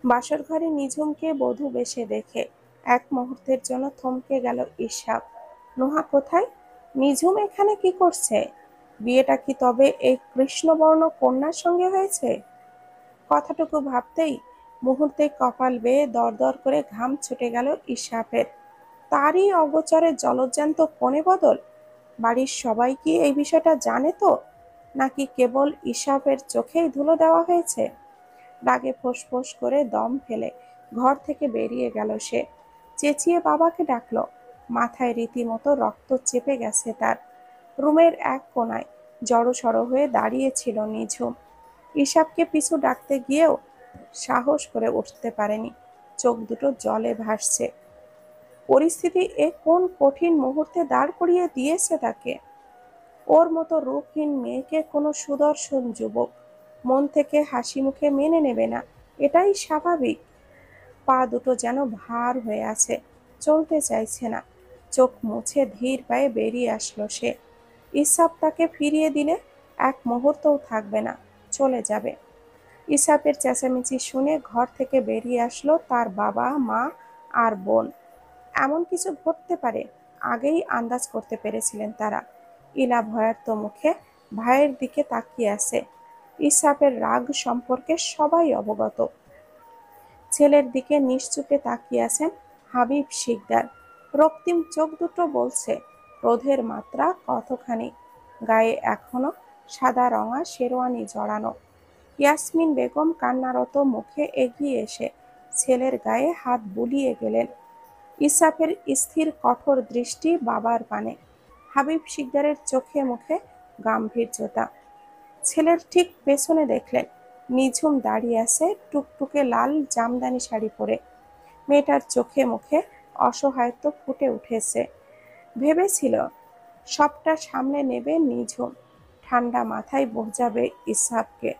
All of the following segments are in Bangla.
বাসর ঘরে নিঝুমকে বধূ বেশে দেখে এক মুহূর্তের জন্য থমকে গেল ইশাব। নোহা কোথায়? নিঝুম এখানে কি করছে? বিয়েটা কি তবে এই কৃষ্ণবর্ণ কন্যার সঙ্গে হয়েছে? কথাটুকু ভাবতেই মুহূর্তে কপাল বেয়ে দরদর করে ঘাম ছুটে গেল ইশাবের। তারই অগোচরে জলজ্যান্ত কোণে বদল। বাড়ির সবাই কি এই বিষয়টা জানে তো, নাকি কেবল ইশাবের চোখেই ধুলো দেওয়া হয়েছে? রাগে ফোঁস করে দম ফেলে ঘর থেকে বেরিয়ে গেল সে। চেঁচিয়ে বাবাকে ডাকলো। মাথায় রীতিমতো রক্ত চেপে গেছে তার। রুমের এক কোণায় জড়সড় হয়ে দাঁড়িয়েছিল নিঝুম। ইসাবকে পিছু ডাকতে গিয়েও সাহস করে উঠতে পারেনি। চোখ দুটো জলে ভাসছে। পরিস্থিতি এ কোন কঠিন মুহূর্তে দাঁড় করিয়ে দিয়েছে তাকে। ওর মতো রূপহীন মেয়েকে কোনো সুদর্শন যুবক মন থেকে হাসি মুখে মেনে নেবে না, এটাই স্বাভাবিক। পা দুটো যেন ভার হয়ে আছে, চলতে চাইছে না। চোখ মুছে ধীর পায়ে বেরিয়ে আসলো সে। ইসাব তাকে ফিরিয়ে দিলে এক মুহূর্তও থাকবে না, চলে যাবে। ইসাবের চেঁচামেচি শুনে ঘর থেকে বেরিয়ে আসলো তার বাবা, মা আর বোন। এমন কিছু ঘটতে পারে আগেই আন্দাজ করতে পেরেছিলেন তারা। ইলা ভয়ার্ত মুখে ভাইয়ের দিকে তাকিয়ে আছে। ইসাবের রাগ সম্পর্কে সবাই অবগত। ছেলের দিকে নিশ্চুপে তাকিয়ে আছেন হাবিব শিকদার। রক্তিম চোখ দুটো বলছে ক্রোধের মাত্রা কতখানি। গায়ে এখনো সাদা রঙা শেরওয়ানি জড়ানো। ইয়াসমিন বেগম কান্নারত মুখে এগিয়ে এসে ছেলের গায়ে হাত বুলিয়ে গেলেন। ইসাফের স্থির কঠোর দৃষ্টি বাবার পানে। হাবিব শিকদারের চোখে মুখে গাম্ভীর্যতা। ছেলের ঠিক পেছনে দেখলেন নিঝুম দাঁড়িয়ে আছে টুকটুকে লাল জামদানি শাড়ি পরে। মেয়েটার চোখে মুখে অসহায়ত্ব ফুটে উঠেছে। ভেবেছিল সবটা সামলে নেবে নিঝুম, ঠান্ডা মাথায় বোঝাবে ইসহাবকে।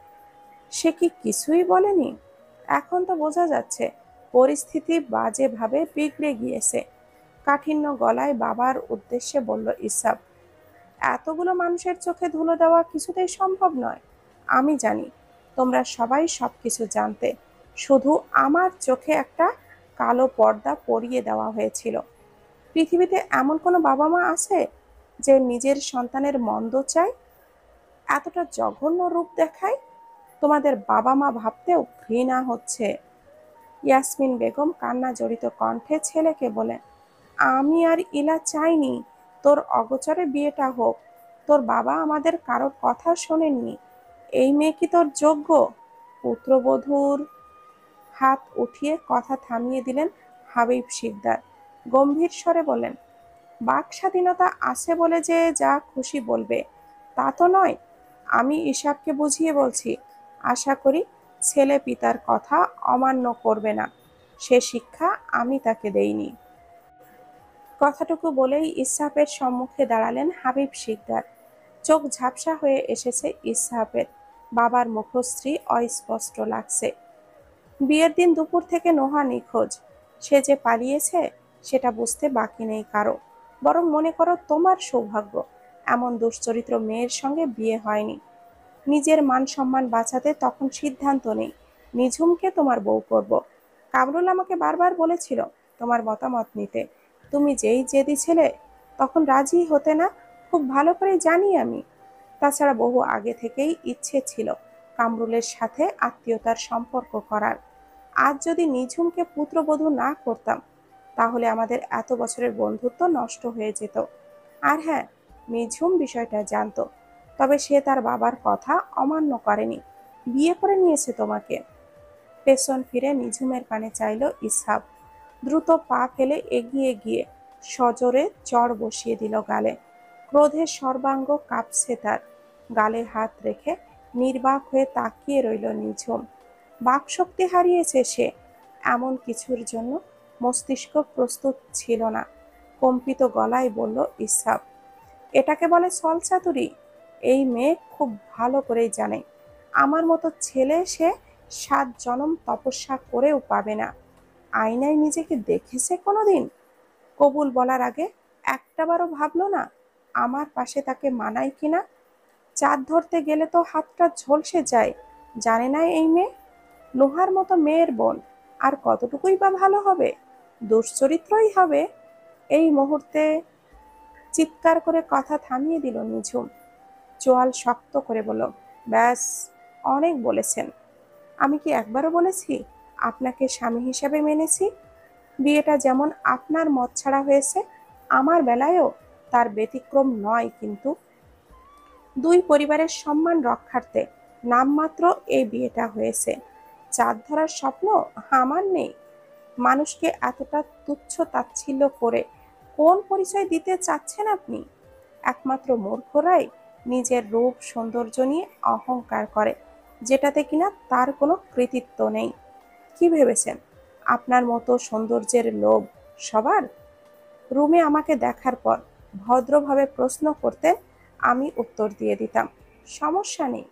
সে কি কিছুই বলেনি? এখন তো বোঝা যাচ্ছে পরিস্থিতি বাজেভাবে বিগড়ে গিয়েছে। কাঠিন্য গলায় বাবার উদ্দেশ্যে বলল ইসহাব, এতগুলো মানুষের চোখে ধুলো দেওয়া কিছুতেই সম্ভব নয়। আমি জানি তোমরা সবাই সবকিছু জানতে, শুধু আমার চোখে একটা কালো পর্দা পরিয়ে দেওয়া হয়েছিল। পৃথিবীতে এমন কোনো বাবা মা আছে যে নিজের সন্তানের মন্দ চায়, এতটা জঘন্য রূপ দেখায়? তোমাদের বাবা মা ভাবতেও ঘৃণা হচ্ছে। ইয়াসমিন বেগম কান্না জড়িত কণ্ঠে ছেলেকে বলেন, আমি আর ইলা চাইনি তোর অগোচরে বিয়েটা হোক। তোর বাবা আমাদের কারোর কথা শোনেননি। এই মেয়ে কি তোর যোগ্য? পুত্রবধূর হাত উঠিয়ে কথা থামিয়ে দিলেন হাবিব শিকদার। গম্ভীর স্বরে বলেন, বাক স্বাধীনতা আছে বলে যে যা খুশি বলবে তা তো নয়। আমি ইসাবকে বুঝিয়ে বলছি, আশা করি ছেলে পিতার কথা অমান্য করবে না। সে শিক্ষা আমি তাকে দেইনি। কথাটুকু বলেই ইসহাবের সম্মুখে দাঁড়ালেন হাবিব শিকদার। চোখ ঝাপসা হয়ে এসেছে ইসহাবের। বাবার মুখশ্রী অস্পষ্ট লাগছে। বিয়ের দিন দুপুর থেকে নোহা নিখোঁজ। সে যে পালিয়েছে সেটা বুঝতে বাকি নেই কারো। বরং মনে করো তোমার সৌভাগ্য এমন দুশ্চরিত্র মেয়ের সঙ্গে বিয়ে হয়নি। নিজের মান সম্মান বাঁচাতে তখন সিদ্ধান্ত নেই নিঝুমকে তোমার বউ করব। কামরুল আমাকে বারবার বলেছিল তোমার মতামত নিতে। তুমি যেই জেদি ছেলে, তখন রাজি হতে না, খুব ভালো করে জানি আমি। তাছাড়া বহু আগে থেকেই ইচ্ছে ছিল কামরুলের সাথে আত্মীয়তার সম্পর্ক করার। আজ যদি নিঝুমকে পুত্রবধূ না করতাম, তাহলে আমাদের এত বছরের বন্ধুত্ব নষ্ট হয়ে যেত। আর হ্যাঁ, নিঝুম বিষয়টা জানতো, তবে সে তার বাবার কথা অমান্য করেনি, বিয়ে করে নিয়েছে তোমাকে। পেছন ফিরে নিঝুমের পানে চাইল ইসহাব। দ্রুত পা ফেলে এগিয়ে গিয়ে সজোরে চড় বসিয়ে দিল গালে। ক্রোধে সর্বাঙ্গ কাঁপছে তার। গালে হাত রেখে নির্বাক হয়ে তাকিয়ে রইল নিঝুম। বাকশক্তি হারিয়েছে সে। এমন কিছুর জন্য মস্তিষ্ক প্রস্তুত ছিল না। কম্পিত গলায় বলল ইসহাব, এটাকে বলে ছলচাতুরি। এই মেয়ে খুব ভালো করেই জানে আমার মতো ছেলে সে 7 জনম তপস্যা করেও পাবে না। আয়নায় নিজেকে দেখেছে কোনোদিন? কবুল বলার আগে একটাবারও ভাবলো না আমার পাশে তাকে মানায় কিনা? চাঁদ ধরতে গেলে তো হাতটা ঝলসে যায়। জানে না এই মেয়ে? লোহার মতো মেয়ের বোন, আর কতটুকুই বা ভালো হবে, দুশ্চরিত্রই হবে। এই মুহূর্তে চিৎকার করে কথা থামিয়ে দিল নিঝুম। চোয়াল শক্ত করে বলল, ব্যাস, অনেক বলেছেন। আমি কি একবারও বলেছি আপনাকে স্বামী হিসাবে মেনেছি? বিয়েটা যেমন আপনার মত ছাড়া হয়েছে, আমার বেলায়ও তার ব্যতিক্রম নয়। কিন্তু দুই পরিবারের সম্মান রক্ষার্থে নামমাত্র এই বিয়েটা হয়েছে। চাঁদ ধরার স্বপ্ন আমার নেই। মানুষকে এতটা তুচ্ছ তাচ্ছিল্য করে কোন পরিচয় দিতে চাচ্ছেন আপনি? একমাত্র মূর্খরাই নিজের রূপ সৌন্দর্য নিয়ে অহংকার করে, যেটাতে কিনা তার কোনো কৃতিত্ব নেই। কি ভেবেছেন আপনার মতো সৌন্দর্যের লোভ সবার? রুমে আমাকে দেখার পর ভদ্রভাবে প্রশ্ন করতেন, আমি উত্তর দিয়ে দিতাম, সমস্যা নেই।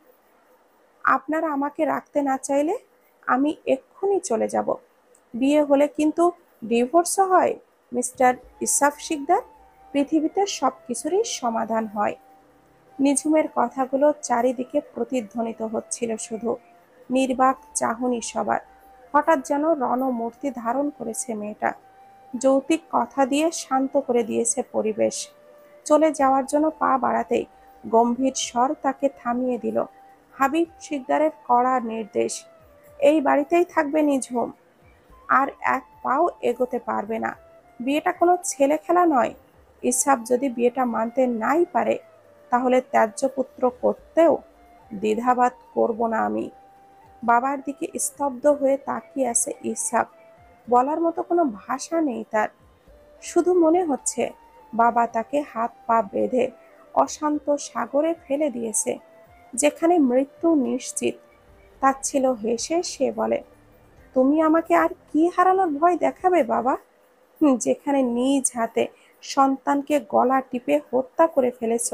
আপনারা আমাকে রাখতে না চাইলে আমি এক্ষুনি চলে যাব। বিয়ে হলে কিন্তু ডিভোর্সও হয় মিস্টার ইসাফ শিকদার। পৃথিবীতে সব কিছুরই সমাধান হয়। নিঝুমের কথাগুলো চারিদিকে প্রতিধ্বনিত হচ্ছিল শুধু। নির্বাক চাহনি সবার। হঠাৎ যেন রণমূর্তি ধারণ করেছে মেয়েটা। যৌক্তিক কথা দিয়ে শান্ত করে দিয়েছে পরিবেশ। চলে যাওয়ার জন্য পা বাড়াতেই গম্ভীর স্বর তাকে থামিয়ে দিল। হাবিব শিকদারের কড়া নির্দেশ, এই বাড়িতেই থাকবে নিঝুম, আর এক পাও এগোতে পারবে না। বিয়েটা কোনো ছেলে খেলা নয়। ইসহাক যদি বিয়েটা মানতে নাই পারে, তাহলে ত্যায্য পুত্র করতেও দ্বিধাবাদ করব না আমি। বাবার দিকে স্তব্ধ হয়ে তাকিয়ে আছে ইসহাক। বলার মতো কোনো ভাষা নেই তার। শুধু মনে হচ্ছে বাবা তাকে হাত পা বেঁধে অশান্ত সাগরে ফেলে দিয়েছে, যেখানে মৃত্যু নিশ্চিত। তাচ্ছিল হেসে সে বলে, তুমি আমাকে আর কি হারানোর ভয় দেখাবে বাবা? যেখানে নিজ হাতে সন্তানকে গলা টিপে হত্যা করে ফেলেছ,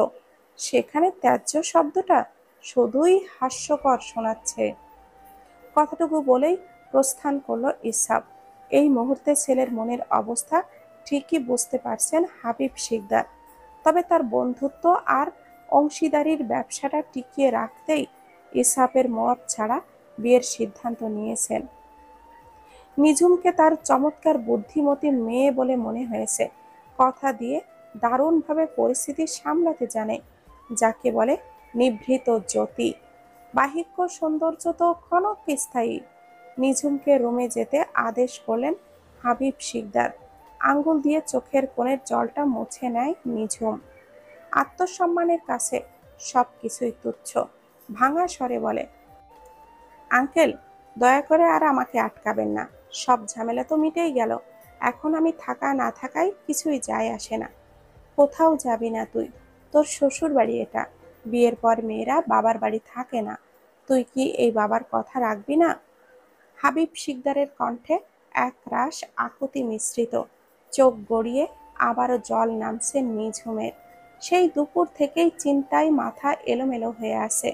সেখানে ত্যায্য শব্দটা শুধুই হাস্যকর শোনাচ্ছে। কথাটুকু বলেই প্রস্থান করলো ইসহাক। এই মুহূর্তে ছেলের মনের অবস্থা ঠিকই বুঝতে পারছেন হাবিব শিকদার। তবে তার বন্ধুত্ব আর অংশীদারির ব্যবসাটা টিকিয়ে রাখতেই ইসহাকের মত ছাড়া বিয়ের সিদ্ধান্ত নিয়েছেন। নিঝুমকে তার চমৎকার বুদ্ধিমতী মেয়ে বলে মনে হয়েছে। কথা দিয়ে দারুণভাবে পরিস্থিতি সামলাতে জানে, যাকে বলে নিভৃত জ্যোতি। বাহিক্য সৌন্দর্য তো ক্ষণস্থায়ী। নিঝুমকে রুমে যেতে আদেশ করলেন হাবিব শিকদার। আঙ্গুল দিয়ে চোখের কোণের জলটা মুছে নেয় নিঝুম। আত্মসম্মানের কাছে সবকিছুই তুচ্ছ। ভাঙা স্বরে বলে, আঙ্কেল, দয়া করে আর আমাকে আটকাবেন না। সব ঝামেলা তো মিটেই গেল। এখন আমি থাকা না থাকায় কিছুই যায় আসে না। কোথাও যাবি না তুই। তোর শ্বশুর বাড়ি এটা। বিয়ের পর মেয়েরা বাবার বাড়ি থাকে না। তুই কি এই বাবার কথা রাখবি না? হাবিব শিকদারের কণ্ঠে একরাশ আকুতি মিশ্রিত। চোখ গড়িয়ে আবারও জল নামছে নিঝুমের। সেই দুপুর থেকেই চিন্তায় মাথা এলোমেলো হয়ে আছে।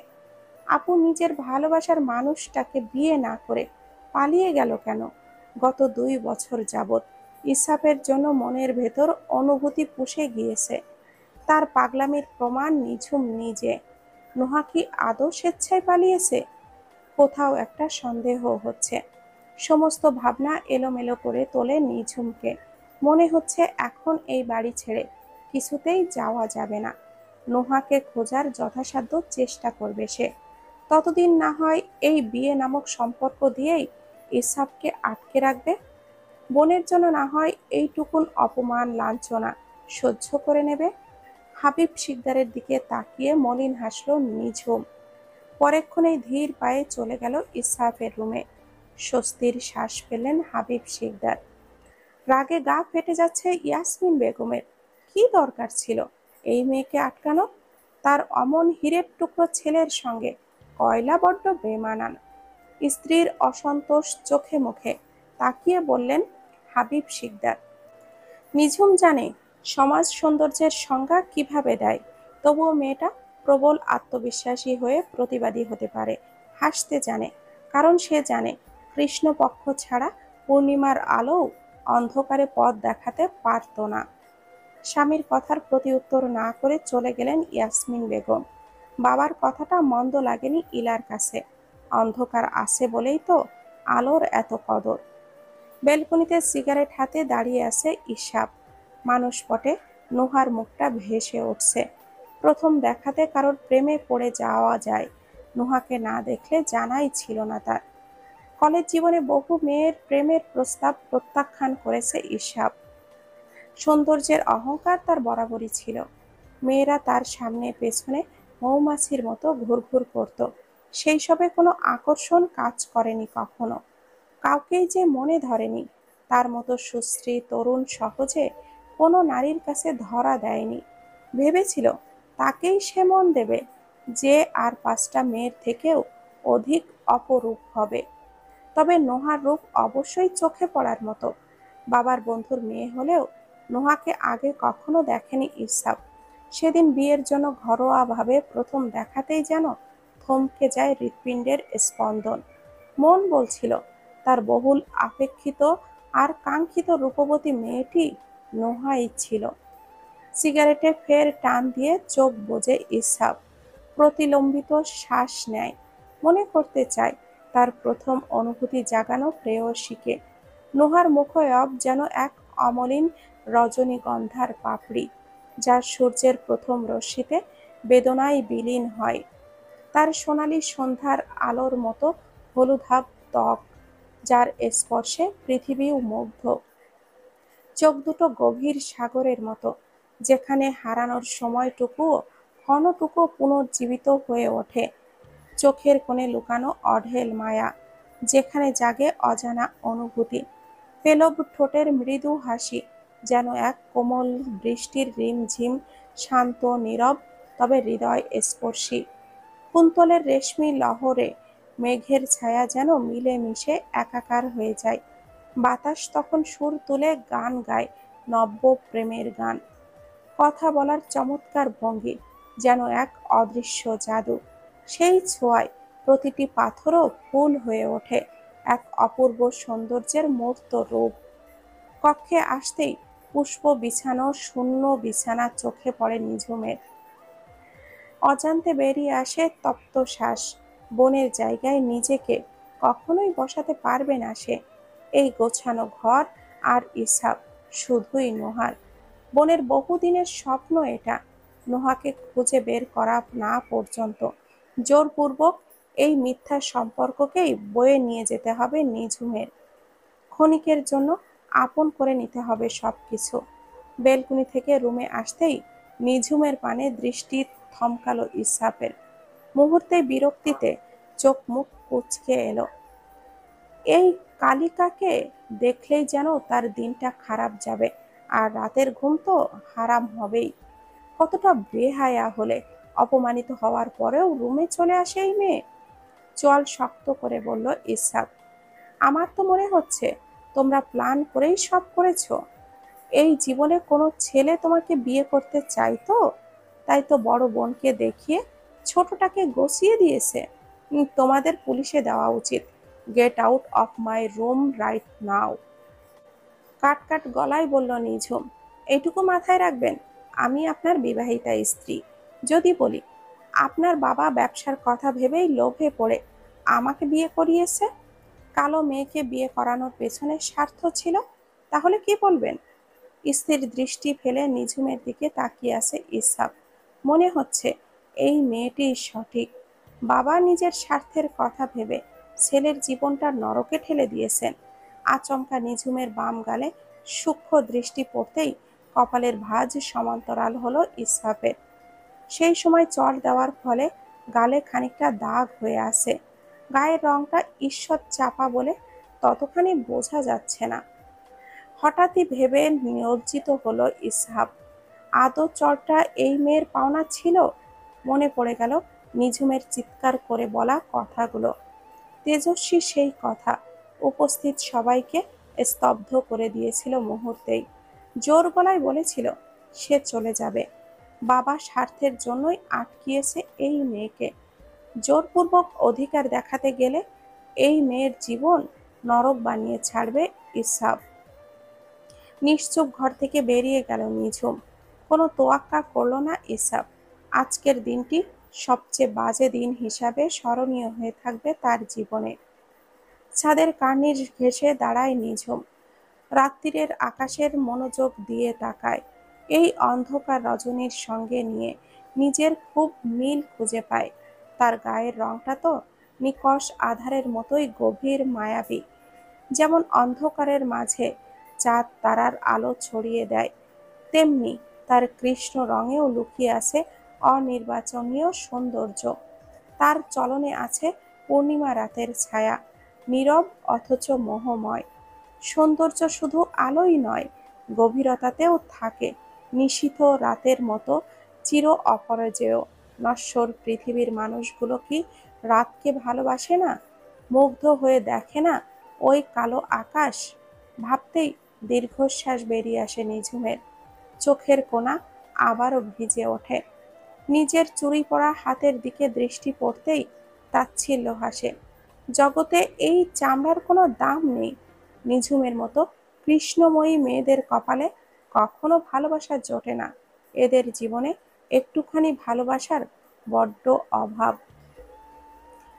আপু নিজের ভালোবাসার মানুষটাকে বিয়ে না করে পালিয়ে গেল কেন? গত 2 বছর যাবৎ ইসাফের জন্য মনের ভেতর অনুভূতি পুষে গিয়েছে। তার পাগলামির প্রমাণ নিঝুম নিজে। নোহা কি আদৌ স্বেচ্ছায় পালিয়েছে? কোথাও একটা সন্দেহ হচ্ছে। সমস্ত ভাবনা এলোমেলো করে তোলে নিঝুমকে। মনে হচ্ছে এখন এই বাড়ি ছেড়ে কিছুতেই যাওয়া যাবে না। নোহাকে খোঁজার যথাসাধ্য চেষ্টা করবে সে। ততদিন না হয় এই বিয়ে নামক সম্পর্ক দিয়েই ইসহাককে আটকে রাখবে। বোনের জন্য না হয় এইটুকুন অপমান লাঞ্ছনা সহ্য করে নেবে। হাবিব শিকদারের দিকে তাকিয়ে মলিন হাসল নিঝুম। পরেক্ষণেই ধীর পায়ে চলে গেল ইসহাকের রুমে। স্বস্তির শ্বাস ফেললেন হাবিব শিকদার। রাগে গা ফেটে যাচ্ছে ইয়াসমিন বেগমের। কি দরকার ছিল এই মেয়েকে আটকানো? তার অমন হীরের টুকরো ছেলের সঙ্গে কয়লা বড্ড বেমানান। স্ত্রীর অসন্তোষ চোখে মুখে তাকিয়ে বললেন হাবিব শিকদার, নিঝুম জানে সমাজ সৌন্দর্যের সংজ্ঞা কিভাবে দেয়। তবুও মেয়েটা প্রবল আত্মবিশ্বাসী হয়ে প্রতিবাদী হতে পারে। হাসতে জানে, কারণ সে জানে কৃষ্ণপক্ষ ছাড়া পূর্ণিমার আলোও অন্ধকারে পথ দেখাতে পারত না। স্বামীর কথার প্রতিউত্তর না করে চলে গেলেন ইয়াসমিন বেগম। বাবার কথাটা মন্দ লাগেনি ইলার কাছে। অন্ধকার আছে বলেই তো আলোর এত কদর। বেলকনিতে সিগারেট হাতে দাঁড়িয়ে আছে ইশাব। মানসপটে নুহার মুখটা ভেসে উঠছে। প্রথম দেখাতে কারোর প্রেমে পড়ে যাওয়া যায়, নুহাকে না দেখলে জানাই ছিল না তার। কলেজ জীবনে বহু মেয়ের প্রেমের প্রস্তাব প্রত্যাখ্যান করেছে ইশাব। সৌন্দর্যের অহংকার তার বরাবরই ছিল। মেয়েরা তার সামনে পেছনে মৌমাছির মতো ঘুরঘুর করত, সেই সবে কোনো আকর্ষণ কাজ করেনি কখনো। কাউকেই যে মনে ধরেনি, তার মতো সুশ্রী তরুণ সহজে কোনো নারীর কাছে ধরা দেয়নি। ভেবেছিল তাকেই সে মন দেবে, যে আর 5টা মেয়ের থেকেও অধিক অপরূপ হবে। তবে নোহার রূপ অবশ্যই চোখে পড়ার মতো। বাবার বন্ধুর মেয়ে হলেও নোহাকে আগে কখনো দেখেনি ইসহাক। সেদিন বিয়ের জন্য ঘরোয়াভাবে প্রথম দেখাতেই যেন থমকে যায় হৃৎপিণ্ডের স্পন্দন। মন বলছিল তার বহুল আপেক্ষিত আর কাঙ্ক্ষিত রূপবতী মেয়েটি নোহাই ছিল। সিগারেটে ফের টান দিয়ে চোখ বুজে ইসহাক প্রতিলম্বিত শ্বাস নেয়। মনে করতে চায় তার প্রথম অনুভূতি জাগানো প্রেয়সীকে। নোহার মুখয়ব যেন এক অমলিন রজনীগন্ধার পাপড়ি, যা সূর্যের প্রথম রশ্মিতে বেদনায় বিলীন হয়। তার সোনালি সন্ধ্যার আলোর মতো হলুদাভ ত্বক, যার স্পর্শে পৃথিবীও মুগ্ধ। চোখ দুটো গভীর সাগরের মতো, যেখানে হারানোর সময়টুকুও ক্ষণটুকু পুনর্জীবিত হয়ে ওঠে। চোখের কোণে লুকানো অঢেল মায়া, যেখানে জাগে অজানা অনুভূতি। পেলব ঠোঁটের মৃদু হাসি যেন এক কোমল বৃষ্টির রিমঝিম, শান্ত নীরব তবে হৃদয় স্পর্শী। কুন্তলের রেশমি লহরে মেঘের ছায়া যেন মিলে মিশে একাকার হয়ে যায়। বাতাস তখন সুর তুলে গান গায়, নব্য প্রেমের গান। কথা বলার চমৎকার ভঙ্গি যেন এক অদৃশ্য জাদু। সেই ছোঁয়ায় প্রতিটি পাথরও ফুল হয়ে ওঠে, এক অপূর্ব সৌন্দর্যের মূর্ত রূপ। কক্ষে আসতেই পুষ্প বিছানো শূন্য বিছানা চোখে পড়ে নিঝুমের। অজান্তে বেরিয়ে আসে তপ্ত শ্বাস। বনের জায়গায় নিজেকে কখনোই বসাতে পারবে না সে। এই গোছানো ঘর আর ইসহাক শুধুই নোহার। বনের বহুদিনের স্বপ্ন এটা, নোহাকে খুঁজে বের করা না পর্যন্ত। জোরপূর্বক এই মিথ্যা সম্পর্ককেই বয়ে নিয়ে যেতে হবে নিঝুমের। ক্ষণিকের জন্য আপন করে নিতে হবে সবকিছু। বেলকুনি থেকে রুমে আসতেই নিঝুমের পানে দৃষ্টি থমকালো ইসহাকের। মুহূর্তে বিরক্তিতে চোখ মুখ কুঁচকে এলো। এই কালিকাকে দেখলেই যেন তার দিনটা খারাপ যাবে, আর রাতের ঘুম তো হারাম হবেই। কতটা বেহায়া হলে, অপমানিত হওয়ার পরেও রুমে চলে আসে এই মেয়ে। চোয়াল শক্ত করে বলল ইসহাক, আমার তো মনে হচ্ছে তোমরা প্ল্যান করেই সব করেছো। এই জীবনে কোনো ছেলে তোমাকে বিয়ে করতে চাইতো, তাই তো বড় বোনকে দেখিয়ে ছোটটাকে গছিয়ে দিয়েছে। তোমাদের পুলিশে দেওয়া উচিত। Get out of my room right now. কাট কাট গলায় বলল নিঝুম, এইটুকু মাথায় রাখবেন, আমি আপনার বিবাহিতা স্ত্রী। যদি বলি আপনার বাবা ব্যবসার কথা ভেবেই লোভে পড়ে আমাকে বিয়ে করিয়েছে, কালো মেয়েকে বিয়ে করানোর পেছনে স্বার্থ ছিল, তাহলে কি বলবেন? স্থির দৃষ্টি ফেলে নিঝুমের দিকে তাকিয়ে আছে ইসহাক। মনে হচ্ছে এই মেয়েটি সঠিক। বাবা নিজের স্বার্থের কথা ভেবে ছেলের জীবনটা নরকে ঠেলে দিয়েছেন। আচমকা নিঝুমের বাম গালে সূক্ষ্ম দৃষ্টি পড়তেই কপালের ভাঁজ সমান্তরাল হলো ইসহাকের। সেই সময় চড় দেওয়ার ফলে গালে খানিকটা দাগ হয়ে আছে। গায়ের রংটা ঈষৎ চাপা বলে ততখানি বোঝা যাচ্ছে না। হঠাৎই ভেবে নিয়োজিত হলো ইসহাক, আদৌ চড়টা এই মেয়ের পাওনা ছিল? মনে পড়ে গেল নিঝুমের চিৎকার করে বলা কথাগুলো। তেজস্বী সেই কথা উপস্থিত সবাইকে স্তব্ধ করে দিয়েছিল মুহূর্তেই। জোর গলায় বলেছিল সে চলে যাবে, বাবা স্বার্থের জন্যই আটকিয়েছে এই মেয়েকে। জোরপূর্বক অধিকার দেখাতে গেলে এই মেয়ের জীবন নরক বানিয়ে ছাড়বে ইসহাক। নিশ্চুপ ঘর থেকে বেরিয়ে গেল নিঝুম। কোনো তোয়াক্কা করল না ইসহাক। আজকের দিনটি সবচেয়ে বাজে দিন হিসাবে স্মরণীয় হয়ে থাকবে তার জীবনে। ছাদের কার্নিশ ঘেঁষে দাঁড়ায় নিঝুম। রাত্রিরের আকাশের মনোযোগ দিয়ে তাকায়। এই অন্ধকার রজনীর সঙ্গে নিয়ে নিজের খুব মিল খুঁজে পায়। তার গায়ের রংটা তো নিকষ আধারের মতোই গভীর মায়াবী। যেমন অন্ধকারের মাঝে চাঁদ তারার আলো ছড়িয়ে দেয়, তেমনি তার কৃষ্ণ রঙেও লুকিয়ে আছে অনির্বাচনীয় সৌন্দর্য। তার চলনে আছে পূর্ণিমা রাতের ছায়া, নীরব অথচ মোহময়। সৌন্দর্য শুধু আলোই নয়, গভীরতাতেও থাকে, নিশীথ রাতের মতো চির অপরাজেয়। নশ্বর পৃথিবীর মানুষগুলো কি রাতকে ভালোবাসে না, মুগ্ধ হয়ে দেখে না ওই কালো আকাশ? ভাবতেই দীর্ঘশ্বাস বেরিয়ে আসে নিঝুমের। চোখের কোণা আবারও ভিজে ওঠে। নিজের চুরি পরা হাতের দিকে দৃষ্টি পড়তেই তাচ্ছিল্য হাসে। জগতে এই চামড়ার কোনো দাম নেই। নিঝুমের মতো কৃষ্ণময়ী মেয়েদের কপালে কখনো ভালোবাসা জোটে না। এদের জীবনে একটুখানি ভালোবাসার বড্ড অভাব।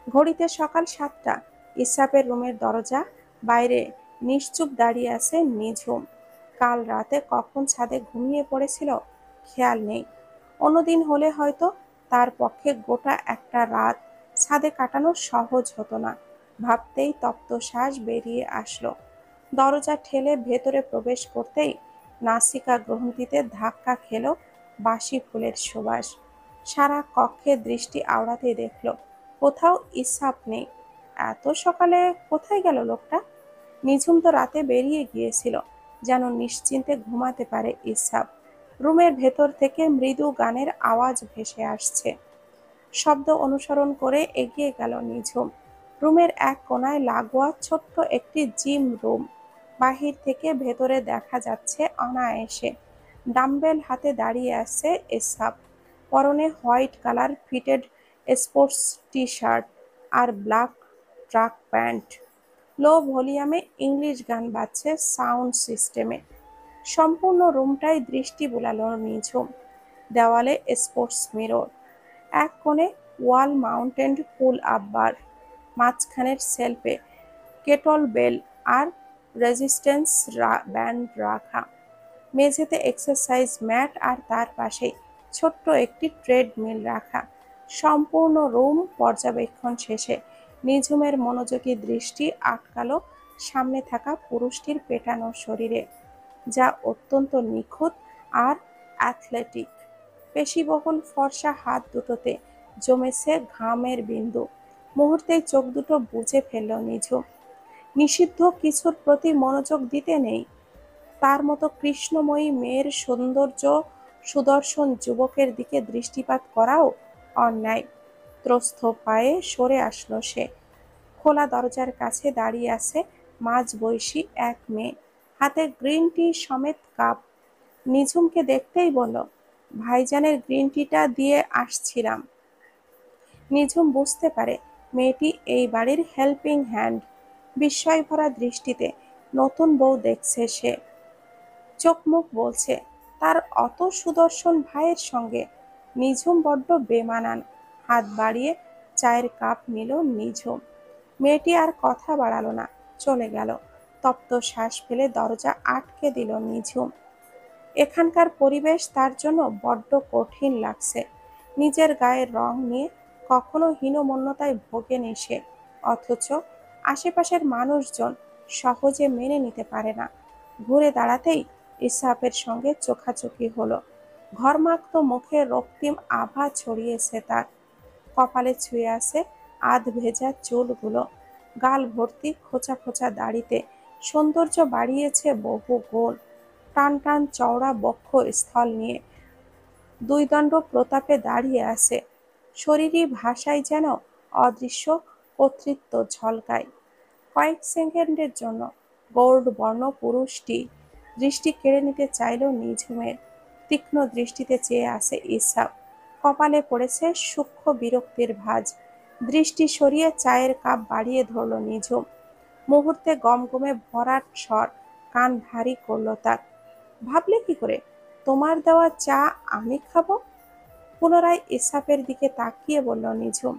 ঘড়িতে সকাল 7টা। ইসরাফের রুমের দরজা বাইরে নিশ্চুপ দাঁড়িয়ে আছে নিঝুম। কাল রাতে কখন ছাদে ঘুমিয়ে পড়েছিল খেয়াল নেই। অন্যদিন হলে হয়তো তার পক্ষে গোটা একটা রাত ছাদে কাটানো সহজ হতো না। ভাবতেই তপ্ত শ্বাস বেরিয়ে আসলো। দরজা ঠেলে ভেতরে প্রবেশ করতেই নাসিকা গ্রন্থিতে ধাক্কা খেল বাসি ফুলের সুবাস। সারা কক্ষে দৃষ্টি আওড়াতেই দেখল কোথাও ইসহাপ নেই। এত সকালে কোথায় গেল লোকটা? নিঝুম তো রাতে বেরিয়ে গিয়েছিল, যেন নিশ্চিন্তে ঘুমাতে পারে ইসহাপ। রুমের ভেতর থেকে মৃদু গানের আওয়াজ ভেসে আসছে। শব্দ অনুসরণ করে এগিয়ে গেল নিঝুম। রুমের এক কোণায় লাগোয়া ছোট্ট একটি জিম রুম। বাহির থেকে ভেতরে দেখা যাচ্ছে অনায়াসে। ডাম্বেল হাতে দাঁড়িয়ে আছে ইসহাপ। পরনে white colour fitted sports T shirt আর ব্ল্যাক ট্রাক প্যান্ট। লো ভলিউমে ইংলিশ গান বাজছে সাউন্ড সিস্টেমে। সম্পূর্ণ রুমটাই দৃষ্টি বুলালো নিঝুম। দেওয়ালে স্পোর্টস মিরর, এক কোণে ওয়াল মাউন্টেড পুল আপ বার, মাঝখানের শেলফে কেটল বেল আর রেজিস্ট্যান্স ব্যান্ড রাখা, মেঝেতে এক্সারসাইজ ম্যাট আর তার পাশেই ছোট্ট একটি ট্রেডমিল রাখা। সম্পূর্ণ রুম পর্যবেক্ষণ শেষে নিঝুমের মনোযোগী দৃষ্টি আটকালো সামনে থাকা পুরুষটির পেটানো শরীরে, যা অত্যন্ত নিখুঁত আর অ্যাথলেটিক। পেশিবহুল ফর্সা হাত দুটোতে জমেছে ঘামের বিন্দু। মুহূর্তেই চোখ দুটো বুজে ফেলল নিঝুম। নিষিদ্ধ কিছুর প্রতি মনোযোগ দিতে নেই। তার মতো কৃষ্ণময়ী মেয়ের সৌন্দর্য সুদর্শন যুবকের দিকে দৃষ্টিপাত করাও অন্যায়। ত্রস্ত পায়ে সরে আসলো সে। খোলা দরজার কাছে দাঁড়িয়ে আছে মাঝবয়সী এক মেয়ে, হাতে গ্রিন টি সমেত কাপ। নিঝুমকে দেখতেই বলল, ভাইজানের গ্রিন টিটা দিয়ে আসছিলাম। নিঝুম বুঝতে পারে মেয়েটি এই বাড়ির হেল্পিং হ্যান্ড। বিস্ময় ভরা দৃষ্টিতে নতুন বউ দেখছে সে। চোখ মুখ বলছে তার অত সুদর্শন ভাইয়ের সঙ্গে নিঝুম বড্ড বেমানান। হাত বাড়িয়ে চায়ের কাপ নিল নিঝুম। মেয়েটি আর কথা বাড়ালো না, চলে গেল। তপ্ত শ্বাস ফেলে দরজা আটকে দিল নিঝুম। এখানকার পরিবেশ তার জন্য বড্ড কঠিন লাগছে। নিজের গায়ের রং নিয়ে কখনো হীনমন্যতায় ভোগেনি সে, অথচ আশেপাশের মানুষজন সহজে মেনে নিতে পারে না। ঘুরে দাঁড়াতেই ইসহাপের সঙ্গে চোখাচোখি হলো। ঘর্মাক্ত মুখে রক্তিম আভা ছড়িয়েছে তার। কপালে ছুঁয়ে আছে আধ ভেজা চুলগুলো। গাল ভর্তি খোঁচা খোঁচা দাড়িতে সৌন্দর্য বাড়িয়েছে বহু গুণ। টান টান চওড়া বক্ষ স্থল নিয়ে দুই দণ্ড প্রতাপে দাঁড়িয়ে আছে। শরীরী ভাষায় যেন অদৃশ্য কর্তৃত্ব ঝলকায়। কয়েক সেকেন্ডের জন্য গৌড় বর্ণ পুরুষটি দৃষ্টি কেড়ে নিতে চাইল নিঝুমের। তীক্ষ্ণ দৃষ্টিতে চেয়ে আছে ইসহাপ। কপালে পড়েছে সূক্ষ্ম বিরক্তির ভাঁজ। দৃষ্টি সরিয়ে চায়ের কাপ বাড়িয়ে ধরল নিঝুম। মুহূর্তে গমগমে ভরাট স্বর কান ভারী করল তার। ভাবলে কি করে তোমার দেওয়া চা আমি খাবো? পুনরায় ইসহাপের দিকে তাকিয়ে বলল নিঝুম,